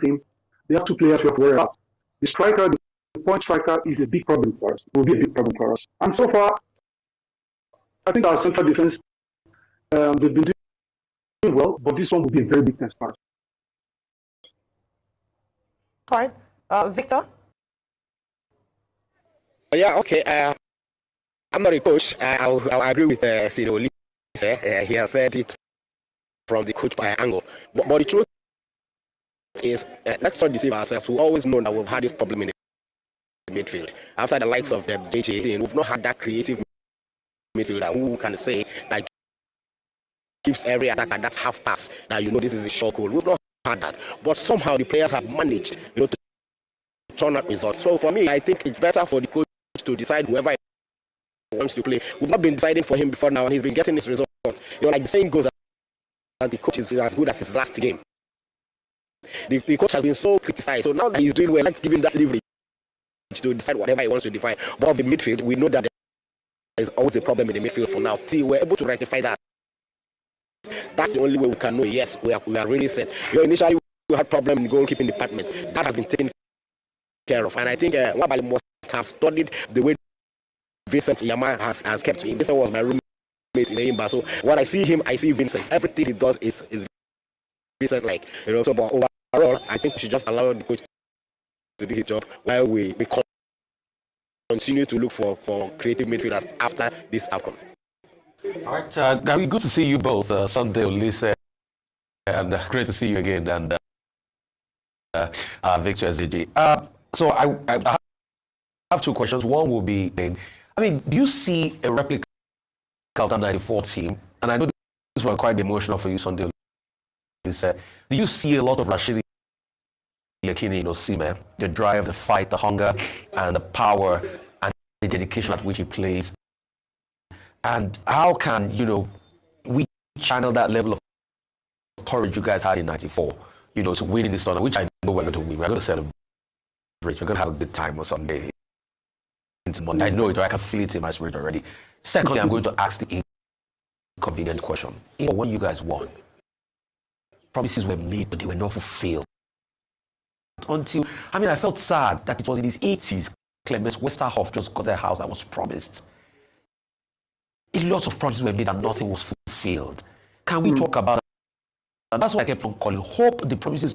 Speaker 11: team, they have 2 players we have to worry about. The striker, the point striker, is a big problem for us. Will be a big problem for us. And so far, I think our central defense, they've been doing well, but this one will be a very big test for us.
Speaker 7: All right, Victor.
Speaker 12: Yeah, okay. I'm not a coach. I agree with Sido Lise. He has said it from the coach angle. But the truth is, let's not deceive ourselves. We always know that we've had this problem in the midfield. After the likes of the JJ, we've not had that creative midfielder who can say that gives every attacker that half pass that this is a short goal. We've not had that. But somehow the players have managed to turn out results. So for me, I think it's better for the coach to decide whoever he wants to play. We've not been deciding for him before now, and he's been getting his results. Like the saying goes, that the coach is as good as his last game. The coach has been so criticized. So now that he's doing well, let's give him that leverage to decide whatever he wants to define. But the midfield, we know that there is always a problem in the midfield for now. See, we're able to rectify that. That's the only way we can know, yes, we are really set. Initially, we had problem in the goalkeeping department. That has been taken care of. And I think Wabali must have studied the way Vincent Iyama has kept me. Vincent was my roommate in Eimba. So when I see him, I see Vincent. Everything he does is Vincent like. So but overall, I think we should just allow the coach to do his job while we continue to look for creative midfielders after this outcome.
Speaker 5: All right, Gary, good to see you both, Sunday Olise, and great to see you again, and Victor SAG. So I have 2 questions. One will be, do you see a replica of that 94 team? And I know this was quite emotional for you, Sunday Olise. Do you see a lot of Rashidi Yekini, Osimhen, the drive, the fight, the hunger, and the power, and the dedication at which he plays? And how can, we channel that level of courage you guys had in 94, to win in this tournament, which I know we're going to win. We're going to celebrate. We're going to have a good time on Sunday. Into Monday. I know it, or I can feel it in my spirit already. Secondly, I'm going to ask the inconvenient question. When you guys won, promises were made, but they were not fulfilled. Until, I felt sad that it was in his 80s, Clemens Westerhoff just got their house that was promised. Lots of promises were made and nothing was fulfilled. Can we talk about that? And that's why I kept on calling. Hope the promises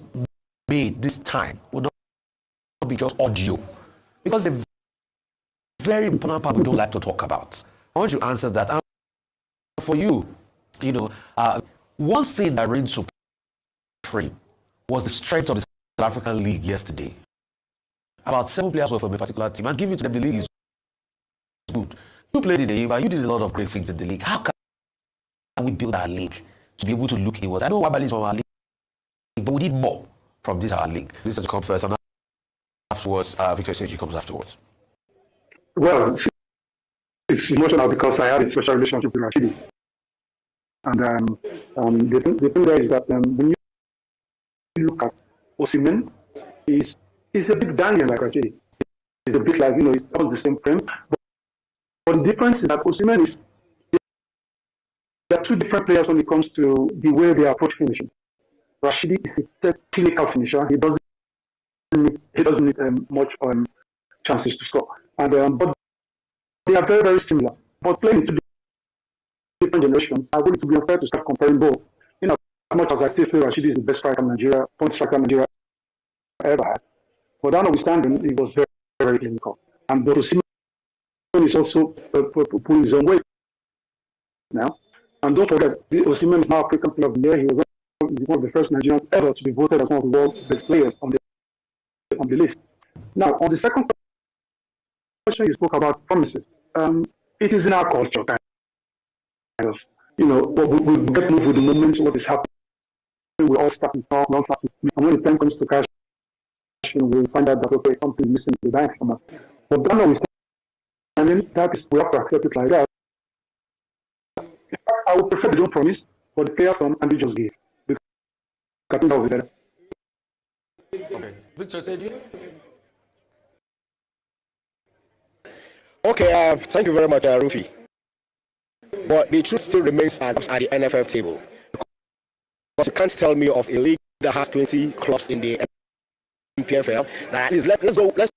Speaker 5: made this time will not be just audio. Because the very important part we don't like to talk about. I want you to answer that. And for you, One thing that reigned supreme was the strength of the South African League yesterday. About 7 players were from a particular team, and giving to them the league is good. You played in the EVA, you did a lot of great things in the league. How can we build our league to be able to look inwards? I know Wabali is from our league, but we need more from this our league. This is to come first, and afterwards, Victor Seji comes afterwards.
Speaker 11: Well, it's emotional because I had a special relationship with Rashidi. And the thing there is that when you look at Osimhen, he's a bit Daniel like Rashidi. He's a bit like, he's all the same frame. But the difference is that Osimhen is, there are two different players when it comes to the way they approach finishing. Rashidi is a clinical finisher. He doesn't need much chances to score. And but they are very, very similar. But playing two different generations, I want it to be unfair to start comparing both. As much as I say Rashidi is the best striker in Nigeria, point striker Nigeria ever had. But that notwithstanding, he was very, very clinical. And Osimhen is also pulling his own weight now. And don't forget, Osimhen is now African Player of the Year. He was one of the first Nigerians ever to be voted as one of the world's best players on the list. Now, on the second question you spoke about promises, it is in our culture, kind of. We get moved with the moment, what is happening. We all start to talk, we all start to, and when the time comes to cash, we find out that, okay, something missing in the bank from us. But that notwithstanding, that is, we have to accept it like that. In fact, I would prefer they don't promise, but the players and they just give. Because I think that would be better.
Speaker 5: Okay. Victor Seji?
Speaker 12: Okay, thank you very much, Rufi. But the truth still remains at the NFF table. Because you can't tell me of a league that has 20 clubs in the PFL. That at least let's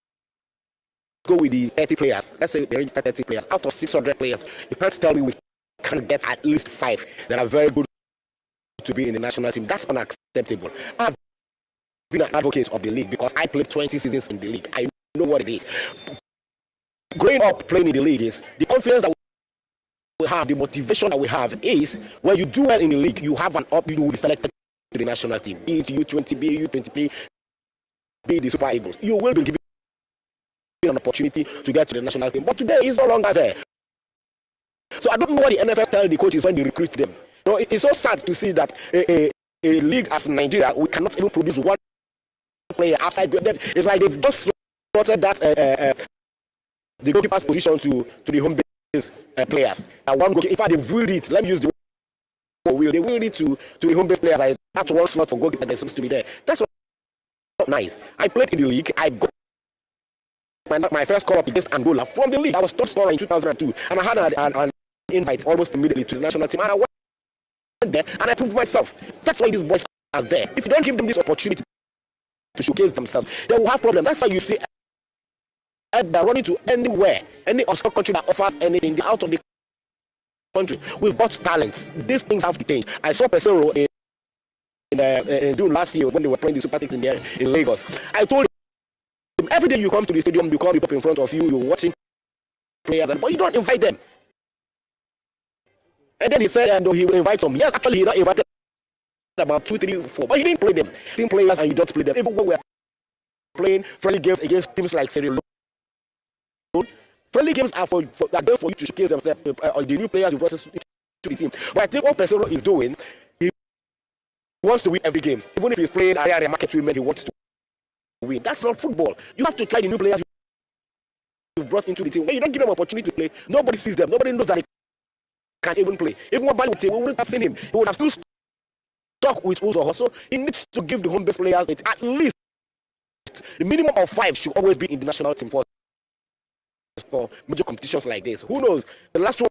Speaker 12: go with the 30 players. Let's say they register 30 players. Out of 600 players, you can't tell me we can't get at least 5 that are very good to be in the national team. That's unacceptable. I've been an advocate of the league because I played 20 seasons in the league. I know what it is. Growing up playing in the league is the confidence that we have, the motivation that we have is when you do well in the league, you have you will be selected to the national team, be it U20, be it U23, be it the Super Eagles. You will be given an opportunity to get to the national team, but today is no longer there. So I don't know what the NFF tell the coaches when they recruit them. It's so sad to see that a league as Nigeria, we cannot even produce one player outside. It's like they've just slotted that the goalkeeper's position to the home base players. And one goalkeeper, in fact, they've willed it. Let me use the word. They willed it to the home base players. Like, that's one slot for goalkeeper that seems to be there. That's not nice. I played in the league. I got my first call up against Angola from the league. I was top scorer in 2002, and I had an invite almost immediately to the national team. And I went there and I proved myself. That's why these boys are there. If you don't give them this opportunity to showcase themselves, they will have problems. That's why you see they're running to anywhere, any obscure country that offers anything out of the country. We've got talent. These things have to change. I saw Pesero in June last year when they were playing the Super Six in Lagos. I told him, every day you come to the stadium, you call people in front of you, you're watching players, but you don't invite them. And then he said, he will invite them. Yes, actually, he not invited about 2, 3, 4, but he didn't play them. Team players, and you don't play them. Even when we're playing friendly games against teams like Sierra Leone, friendly games are for you to showcase themselves, the new players you brought to the team. But I think what Pesero is doing, he wants to win every game. Even if he's playing area market women, he wants to win. That's not football. You have to try the new players you've brought into the team. When you don't give them an opportunity to play, nobody sees them. Nobody knows that they can even play. Even when Bali would say, we wouldn't have seen him. He would have still stuck with Uzo. So he needs to give the home base players at least the minimum of 5 should always be in the national team for major competitions like this. Who knows? The last one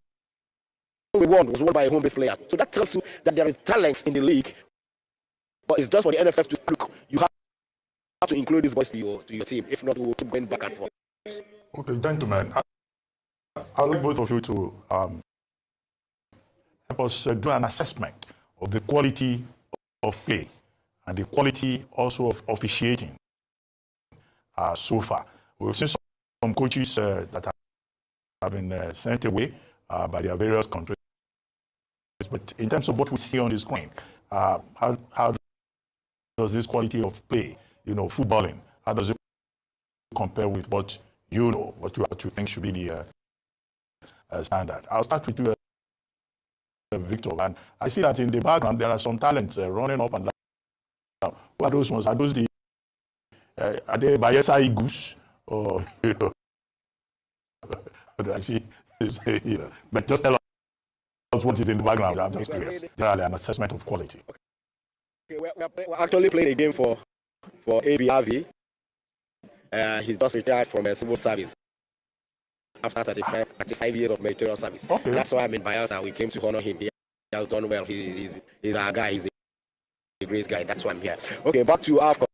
Speaker 12: we won was won by a home-based player. So that tells you that there is talent in the league, but it's just for the NFF to look. You have to include these boys to your team. If not, we will keep going back and forth.
Speaker 6: Okay, gentlemen, I'd like both of you to help us do an assessment of the quality of play and the quality also of officiating so far. We've seen some coaches that have been sent away by their various countries But in terms of what we see on the screen, how does this quality of play, footballing, how does it compare with what what you think should be the standard? I'll start with you, Victor. And I see that in the background there are some talents running up and down. Who are those ones? Are those are they Bayelsa Eagles or I see? But just tell us what is in the background. I'm just curious. Generally, an assessment of quality.
Speaker 12: Okay, we're actually playing a game for ABRV. He's just retired from a civil service after 35 years of military service. Okay. That's why I'm in Bayelsa. We came to honor him. He has done well. He's our guy. He's a great guy. That's why I'm here. Okay, back to AFCON.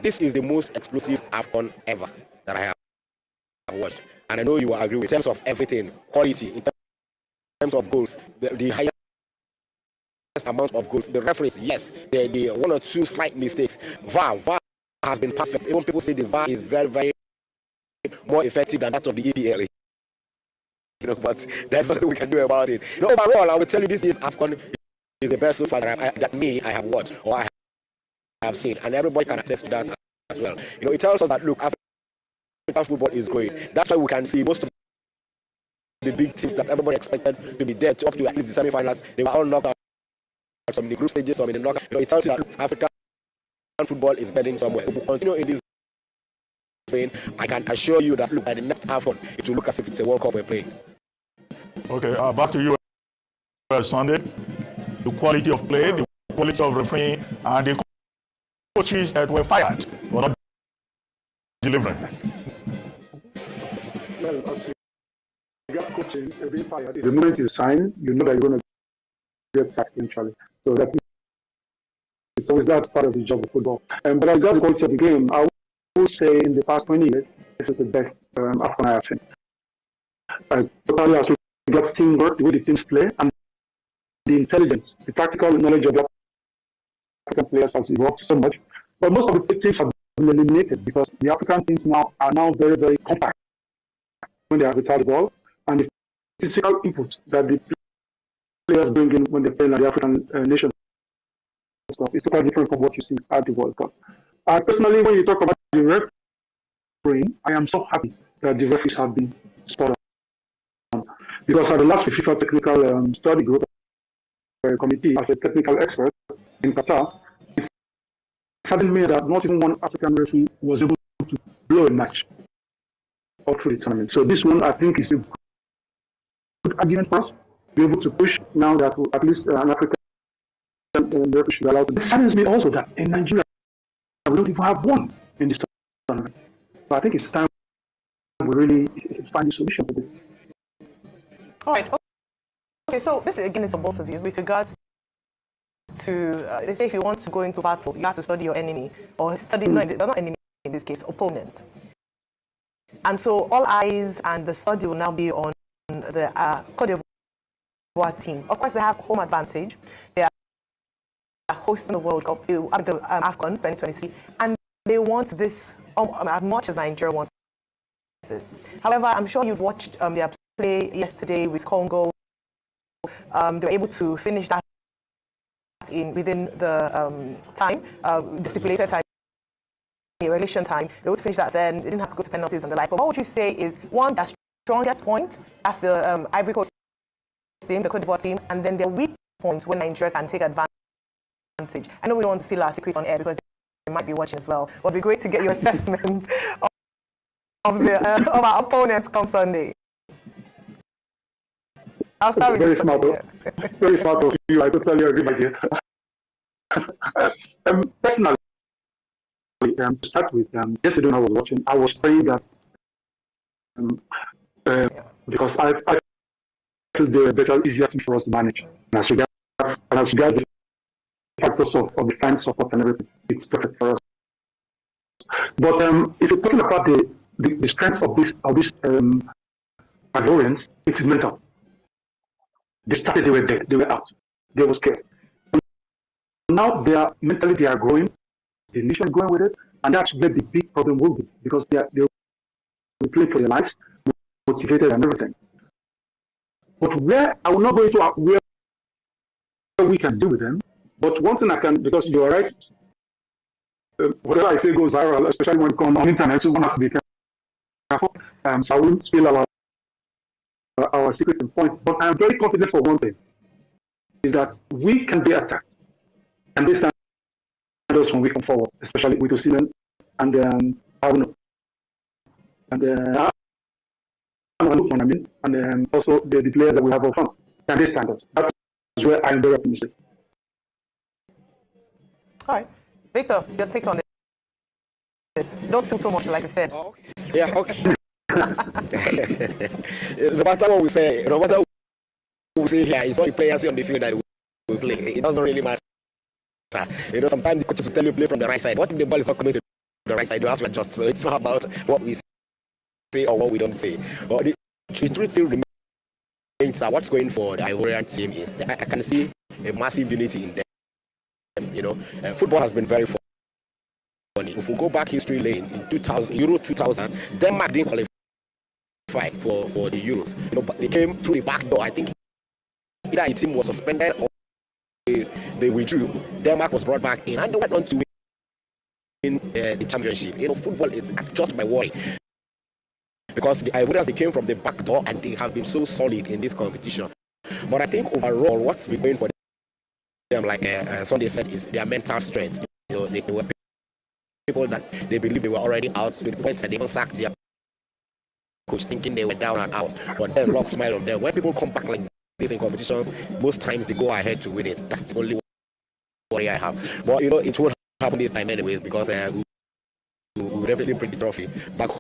Speaker 12: This is the most explosive AFCON ever that I have watched. And I know you will agree with in terms of everything, quality, in terms of goals, the highest amount of goals. The referees, yes, the one or two slight mistakes. VAR has been perfect. Even people say the VAR is very, very more effective than that of the EPL. But there's nothing we can do about it. Overall, I will tell you this year's AFCON is the best so far that I have watched or I have seen, and everybody can attest to that as well. It tells us that look, African football is great. That's why we can see most of the big teams that everybody expected to be there up to at least the semi-finals. They were all knocked out. Some in the group stages, some in the knockout. It tells you that look, African football is heading somewhere. If we continue in this vein, I can assure you that look, by the next AFCON, it will look as if it's a World Cup we're playing.
Speaker 6: Okay, back to you, Sunday. The quality of play, the quality of refereeing, and the coaches that were fired were not delivering.
Speaker 11: Well, as regards coaching, being fired, the moment you sign, you know that you're going to get sacked eventually. So it's always that's part of the job of football. But as regards the quality of the game, I would say in the past 20 years, this is the best AFCON I have seen. Totally as regards teamwork, the way the teams play, and the intelligence, the tactical knowledge of the African players has evolved so much. But most of the big teams have been eliminated because the African teams now are very, very compact when they have the ball, and the physical input that the players bring in when they play in the African nations is quite different from what you see at the World Cup. Personally, when you talk about the refereeing, I am so happy that the referees have been spot on. Because at the last FIFA technical study group committee, as a technical expert in Qatar, it saddened me that not even one African referee was able to blow a match all through the tournament. So this one, I think, is a good argument for us to be able to push now that at least an African referee should be allowed to. It saddens me also that in Nigeria, we don't even have one in this tournament. So I think it's time we really find a solution for this.
Speaker 7: All right. Okay, so this again is for both of you with regards to, they say if you want to go into battle, you have to study your enemy, or study, not enemy in this case, opponent. And so all eyes and the study will now be on the Côte d'Ivoire team. Of course, they have home advantage. They are hosting the World Cup, the AFCON 2023, and they want this as much as Nigeria wants this. However, I'm sure you've watched their play yesterday with Congo. They were able to finish that within the time, the stipulated time, the regulation time. They also finished that then. They didn't have to go to penalties and the like. But what would you say is, one, their strongest point, that's the Ivory Coast team, the Côte d'Ivoire team, and then their weak point when Nigeria can take advantage. I know we don't want to spill our secrets on air because they might be watching as well. But it'd be great to get your assessment of our opponents come Sunday. I'll start with
Speaker 11: very smart of you. I totally agree with you. Personally, to start with, yesterday when I was watching, I was praying that because I feel they were better, easier thing for us to manage. And as regards the factors of the fan support and everything, it's perfect for us. But if you're talking about the strengths of this Ivorians, it is mental. They started, they were dead, they were out, they were scared. Now they are growing, the nation is going with it, and that's where the big problem will be, because they will play for their lives, motivated and everything. But where I will not go into where we can deal with them. But one thing I can, because you are right, whatever I say goes viral, especially when it comes on internet, so one has to be careful. So I won't spill our secrets and points. But I'm very confident for one thing, is that we can be attacked. And they stand us when we come forward, especially with Osimhen and Arno. And and also the players that we have up front. And they stand us. That's where I'm very optimistic.
Speaker 7: All right. Victor, your take on this. Don't spill too much, like you said.
Speaker 12: Oh, okay. Yeah, okay. No matter what we say, no matter what we say here, it's not the players on the field that we play. It doesn't really matter. You know, sometimes the coaches will tell you play from the right side. What if the ball is not coming to the right side? You have to adjust. So it's not about what we say or what we don't say. But the truth still remains that what's going for the Ivorian team is I can see a massive unity in them. You know, football has been very funny. If we go back history lane in 2000, Euro 2000, Denmark didn't qualify for the Euros. You know, but they came through the back door. I think either a team was suspended or they withdrew. Denmark was brought back in and they went on to win the championship. You know, football is just my worry. Because the Ivorians, they came from the back door and they have been so solid in this competition. But I think overall, what's been going for them, like Sunday said, is their mental strength. You know, they were people that they believe they were already out to the point that they even sacked their coach, thinking they were down and out. But then luck smile on them. When people come back like this in competitions, most times they go ahead to win it. That's the only worry I have. But you know, it won't happen this time anyways, because we will definitely bring the trophy back home.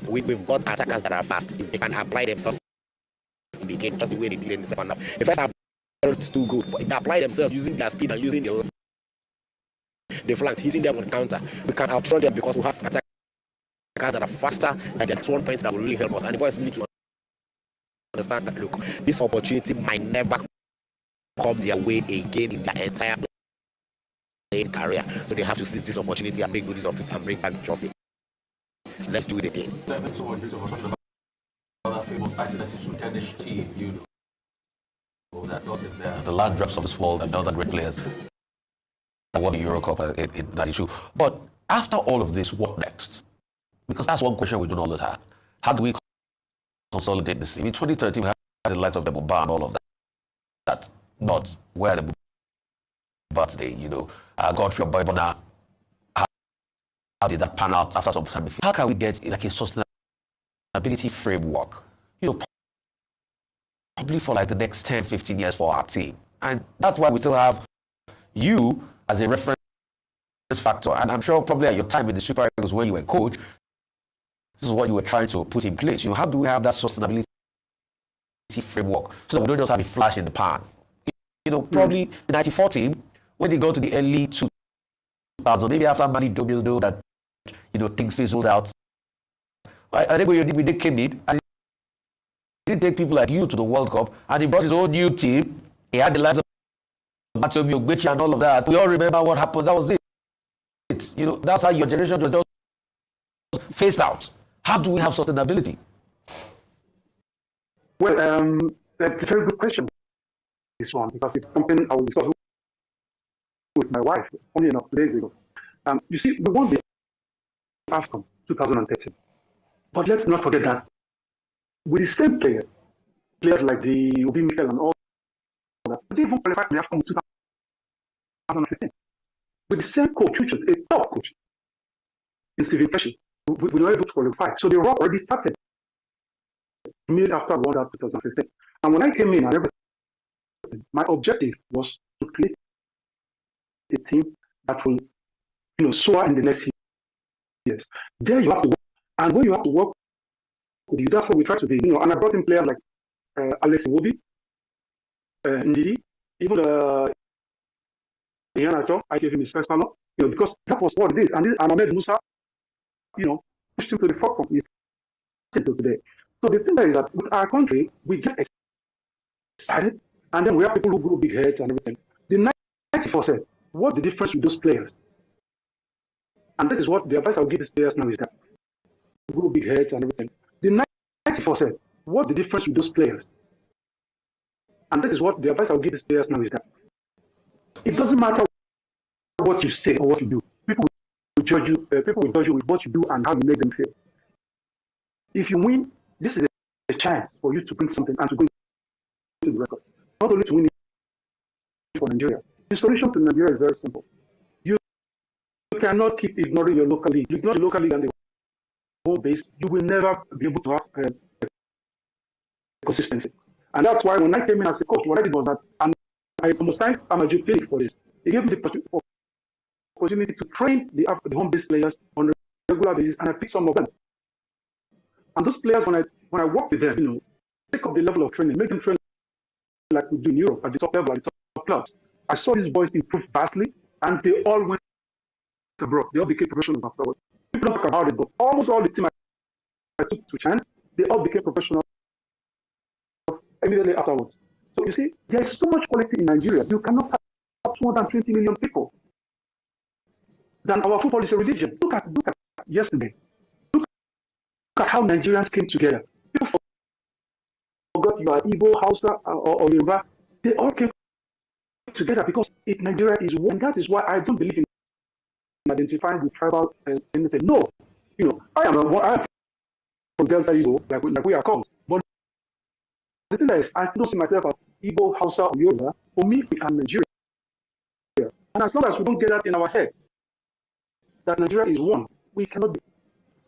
Speaker 12: We've got attackers that are fast. If they can apply themselves in the game, just the way they did in the second half. The first half, it's too good, but if they apply themselves using their speed and using the flanks, hitting them on counter, we can outrun them because we have attackers that are faster, and that's one point that will really help us. And the boys need to understand that, look, this opportunity might never come their way again in their entire playing career. So they have to seize this opportunity and make good use of it and bring back the trophy. Let's do it again.
Speaker 5: Thanks so much, Victor, for talking about that famous 1992 Danish team, you know, that does it there. The Landgraps of this world and other great players that won the Euro Cup in 92. But after all of this, what next? Because that's one question we don't always have. How do we consolidate this team? In 2013, we had the light of the Mumbai and all of that. That's not where the birthday, you know, Godfrey Oboibona. How did that pan out after some time? How can we get like a sustainability framework, you know, probably for like the next 10, 15 years for our team? And that's why we still have you as a reference factor. And I'm sure probably at your time in the Super Eagles when you were coach, this is what you were trying to put in place. You know, how do we have that sustainability framework so that we don't just have a flash in the pan? You know, probably the 94 team, when they go to the early 2000s, maybe after Manny Domino, that, you know, things fizzled out. I think we did came in and he didn't take people like you to the World Cup, and he brought his own new team. He had the likes of Matthew Ogbechi and all of that. We all remember what happened. That was it. You know, that's how your generation was just phased out. How do we have sustainability?
Speaker 11: Well, that's a very good question, this one, because it's something I was discussing with my wife only enough 2 days ago. You see, we won the AFCON 2013. But let's not forget that with the same players like the Obi Mikel and all that, we didn't even qualify for the AFCON 2015. With the same coach, which was a top coach in Stephen Keshi, we were able to qualify. So the work already started immediately after we won that 2015. And when I came in and everything, my objective was to create a team that will, you know, soar in the next years. There you have to work. And when you have to work with you, that's what we try to do. You know, and I brought in players like Alex Iwobi, Ndidi, even Iheanacho. I gave him his first panel, you know, because that was what it is. And Ahmed Musa, you know, pushed him to the forefront. He's still today. So the thing is that with our country, we get excited, and then we have people who grow big heads and everything. The 94%, what's the difference with those players? And that is what the advice I'll give these players now is that grow big heads and everything. The 94%, what's the difference with those players? And that is what the advice I'll give these players now is that it doesn't matter what you say or what you do. People will judge you. People will judge you with what you do and how you make them feel. If you win, this is a chance for you to bring something and to go into the record. Not only to win it for Nigeria. The solution to Nigeria is very simple. You cannot keep ignoring your local league. You ignore the local league and the home base, you will never be able to have consistency. And that's why when I came in as a coach, what I did was that I almost thanked Amaju Philip for this. He gave me the opportunity to train the home-based players on a regular basis, and I picked some of them. And those players, when I work with them, take up the level of training, make them train like we do in Europe at the top level, at the top clubs. I saw these boys improve vastly, and they all went abroad. They all became professionals afterwards. People don't talk about it, but almost all the team I took to Chan, they all became professionals immediately afterwards. So you see, there is so much quality in Nigeria. You cannot have 220 million people. Then our football is a religion. Look at yesterday. Look at how Nigerians came together. People forgot you are Igbo, Hausa, or Yoruba. They all came together because Nigeria is one. And that is why I don't believe in identifying with tribal anything. No, I am from Delta Igbo, like we are called. But the thing is, I don't see myself as Igbo, Hausa, or Yoruba. For me, we are Nigeria. And as long as we don't get that in our head, that Nigeria is one, we cannot be.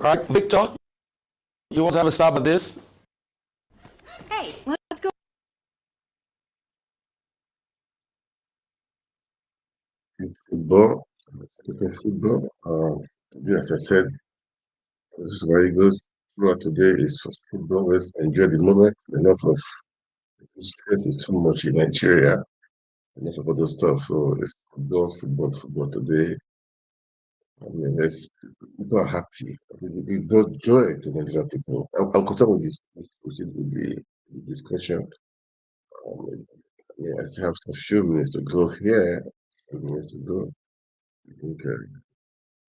Speaker 5: All right, Victor, you want to have a stab at this?
Speaker 13: Hey, let's go.
Speaker 1: Football, as I said, this is where it goes throughout today is for football. Let's enjoy the moment. Enough of stress is too much in Nigeria. Enough of all those stuff. So it's football today. I mean, people are happy. It brought joy to Nigerian people. I'll continue with proceed with the discussion. I still have a few minutes to go here. I think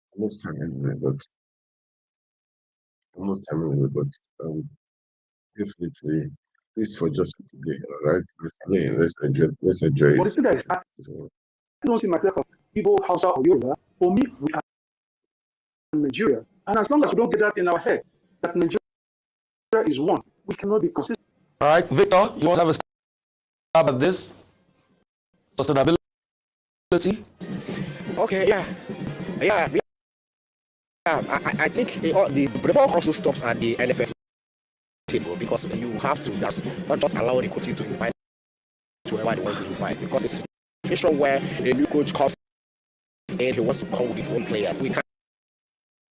Speaker 1: almost time anyway, but definitely this for just today, all right? Let's enjoy it.
Speaker 11: But the thing is, I don't see myself as Igbo, Hausa, or Yoruba. For me, we are Nigeria. And as long as we don't get that in our head, that Nigeria is one, we cannot be consistent.
Speaker 5: All right, Victor, you want to have a stab at this? Sustainability?
Speaker 12: Okay, yeah. I think the ball also stops at the NFF table because you have to not just allow the coaches to invite whoever they want to invite, because it's a situation where a new coach comes in, he wants to come with his own players. We can't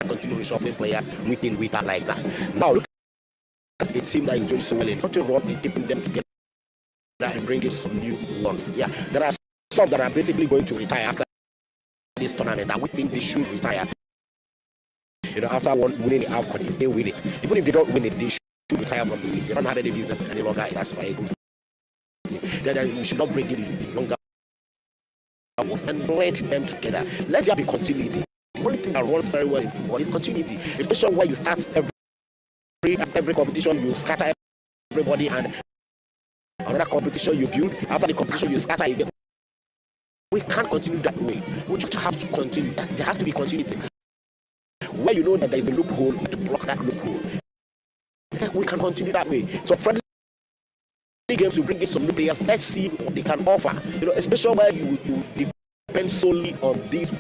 Speaker 12: continue reshuffling players week in, week out like that. Now look at a team that is doing so well in nothing wrong in keeping them together and bringing some new ones. Yeah, there are some that are basically going to retire after this tournament, and we think they should retire. After winning the AFCON, if they win it, even if they don't win it, they should retire from the team. They don't have any business any longer in that Super Eagles team. Then we should not bring in the younger ones and blend them together. Let there be continuity. The only thing that runs very well in football is continuity, especially when you start every competition, you scatter everybody, and another competition you build. After the competition, you scatter again. We can't continue that way. We just have to continue. There has to be continuity. Where you know that there is a loophole, to block that loophole, we can continue that way. So friendly games, we bring in some new players. Let's see what they can offer. Especially where you depend solely on these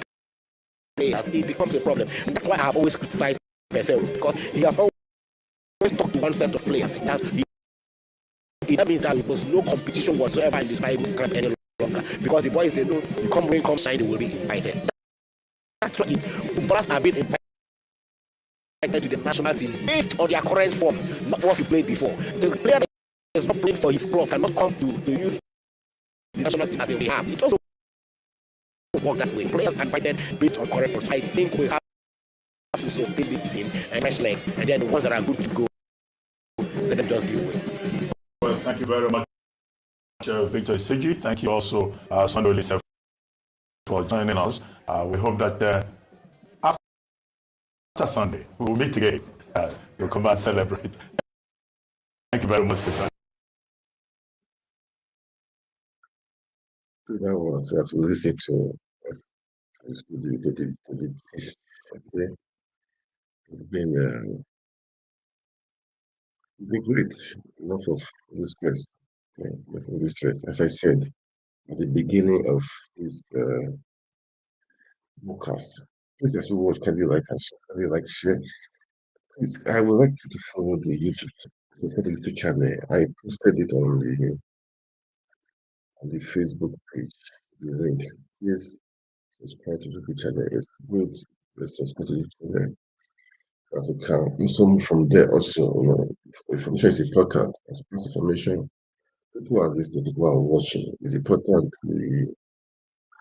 Speaker 12: players, it becomes a problem. And that's why I've always criticized Pesero, because he has always talked to one set of players. That means that there was no competition whatsoever in this Eagles camp any longer, because the boys, they know you come shine, they will be invited. That's what it. Footballers are being invited to the national team based on their current form, not what he played before. The player that is not playing for his club cannot come to use the national team as they have. It doesn't work that way. Players are invited based on current form. So I think we have to sustain this team and fresh legs, and then the ones that are good to go, let them just give way.
Speaker 6: Well, thank you very much, Victor Isigi. Thank you also, Sunday Olise, for joining us. We hope that after Sunday, we will meet again. We'll come and celebrate. you very much for joining.
Speaker 1: That was what we listened to. The gist. Okay, it's been great. Enough of this stress. Yeah, enough of this stress. As I said at the beginning of this podcast, please, as you watch, can you like, share? Please, I would like you to follow the YouTube channel. I posted it on the Facebook page. The link. Yes, subscribe to the YouTube channel. It's good. Let's subscribe to the channel. That we can also from there also, information is important. As information, people are listening, people are watching. It's important we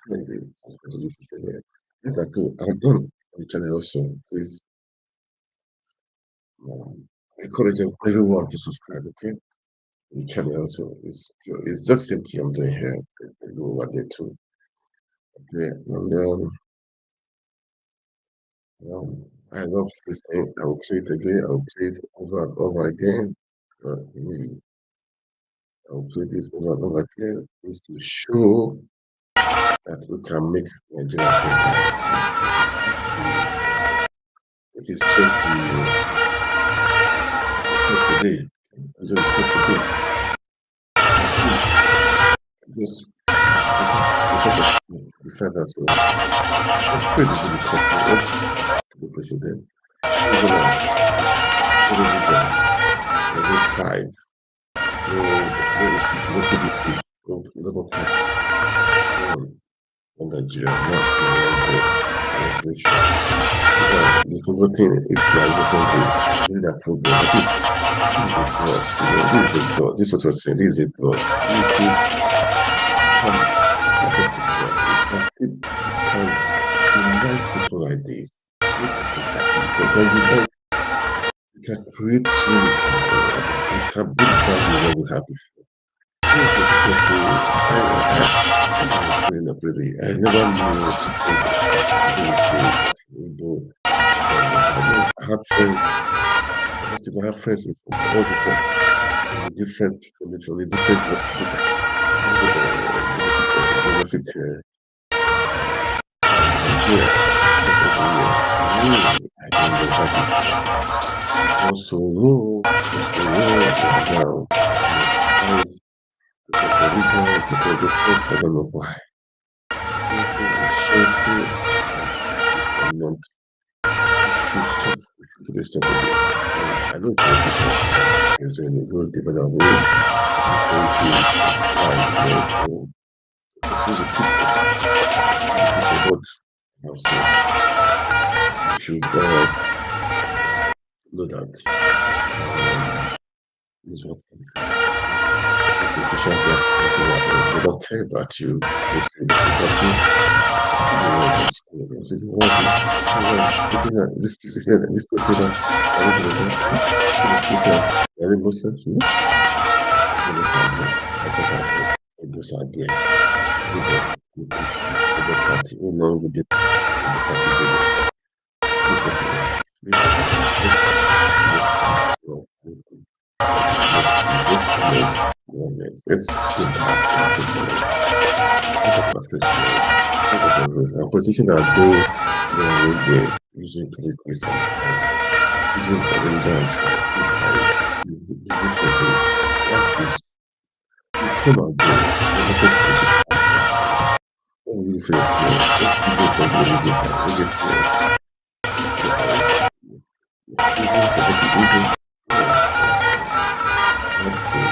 Speaker 1: subscribe to the YouTube channel. I'm on the channel also. Please encourage everyone to subscribe, okay? The channel also is just the same thing I'm doing here. I do what they do. Okay, and I love this thing. I will play it again. I will play it over and over again. I will play this over and over again is to show that we can make Nigeria better. This is just today. Just today. Just the fact that the president tribe in Nigeria, the forgotten is that problem. This is a God. This is what you're saying. This is a God. Invite people like this. We can create unity. We can build value where we have before. I never knew I had friends. I have friends from all different also low down. I don't know why. I know it's not efficient. It's when you go deeper down the road, you should know that this is what they don't care about you. This position that go using politics using come on,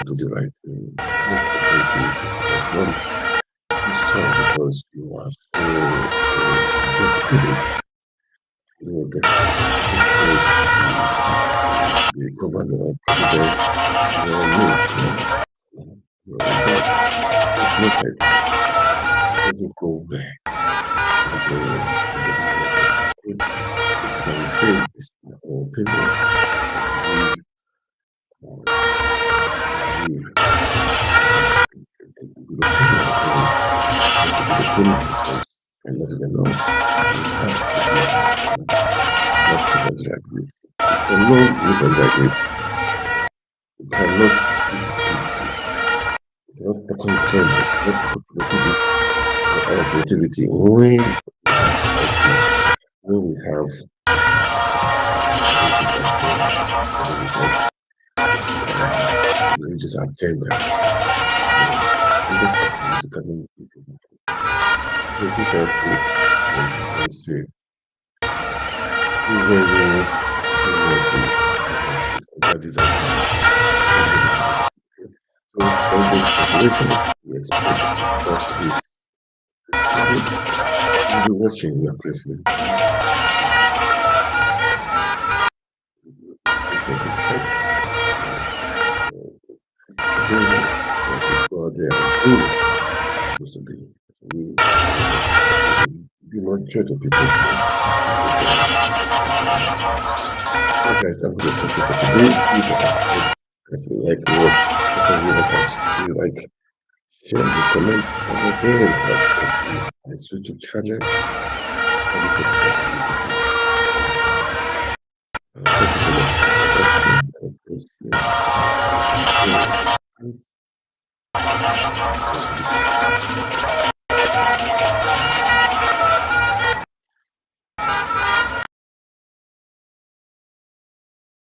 Speaker 1: do the right thing. Because you are so desperate. You are desperate. The governor, president, your minister, it's not like it doesn't go back. It's very safe. It's my opinion. You cannot dissipate. You cannot control it. You cannot put creativity when we have religious agenda. Let's see. You're watching your preference. Supposed to be. Be more judge of people. Okay, guys, I'm going to stop it for today. If you like what you like, share the comments and again, subscribe to this YouTube channel. And subscribe to the Thank you so much.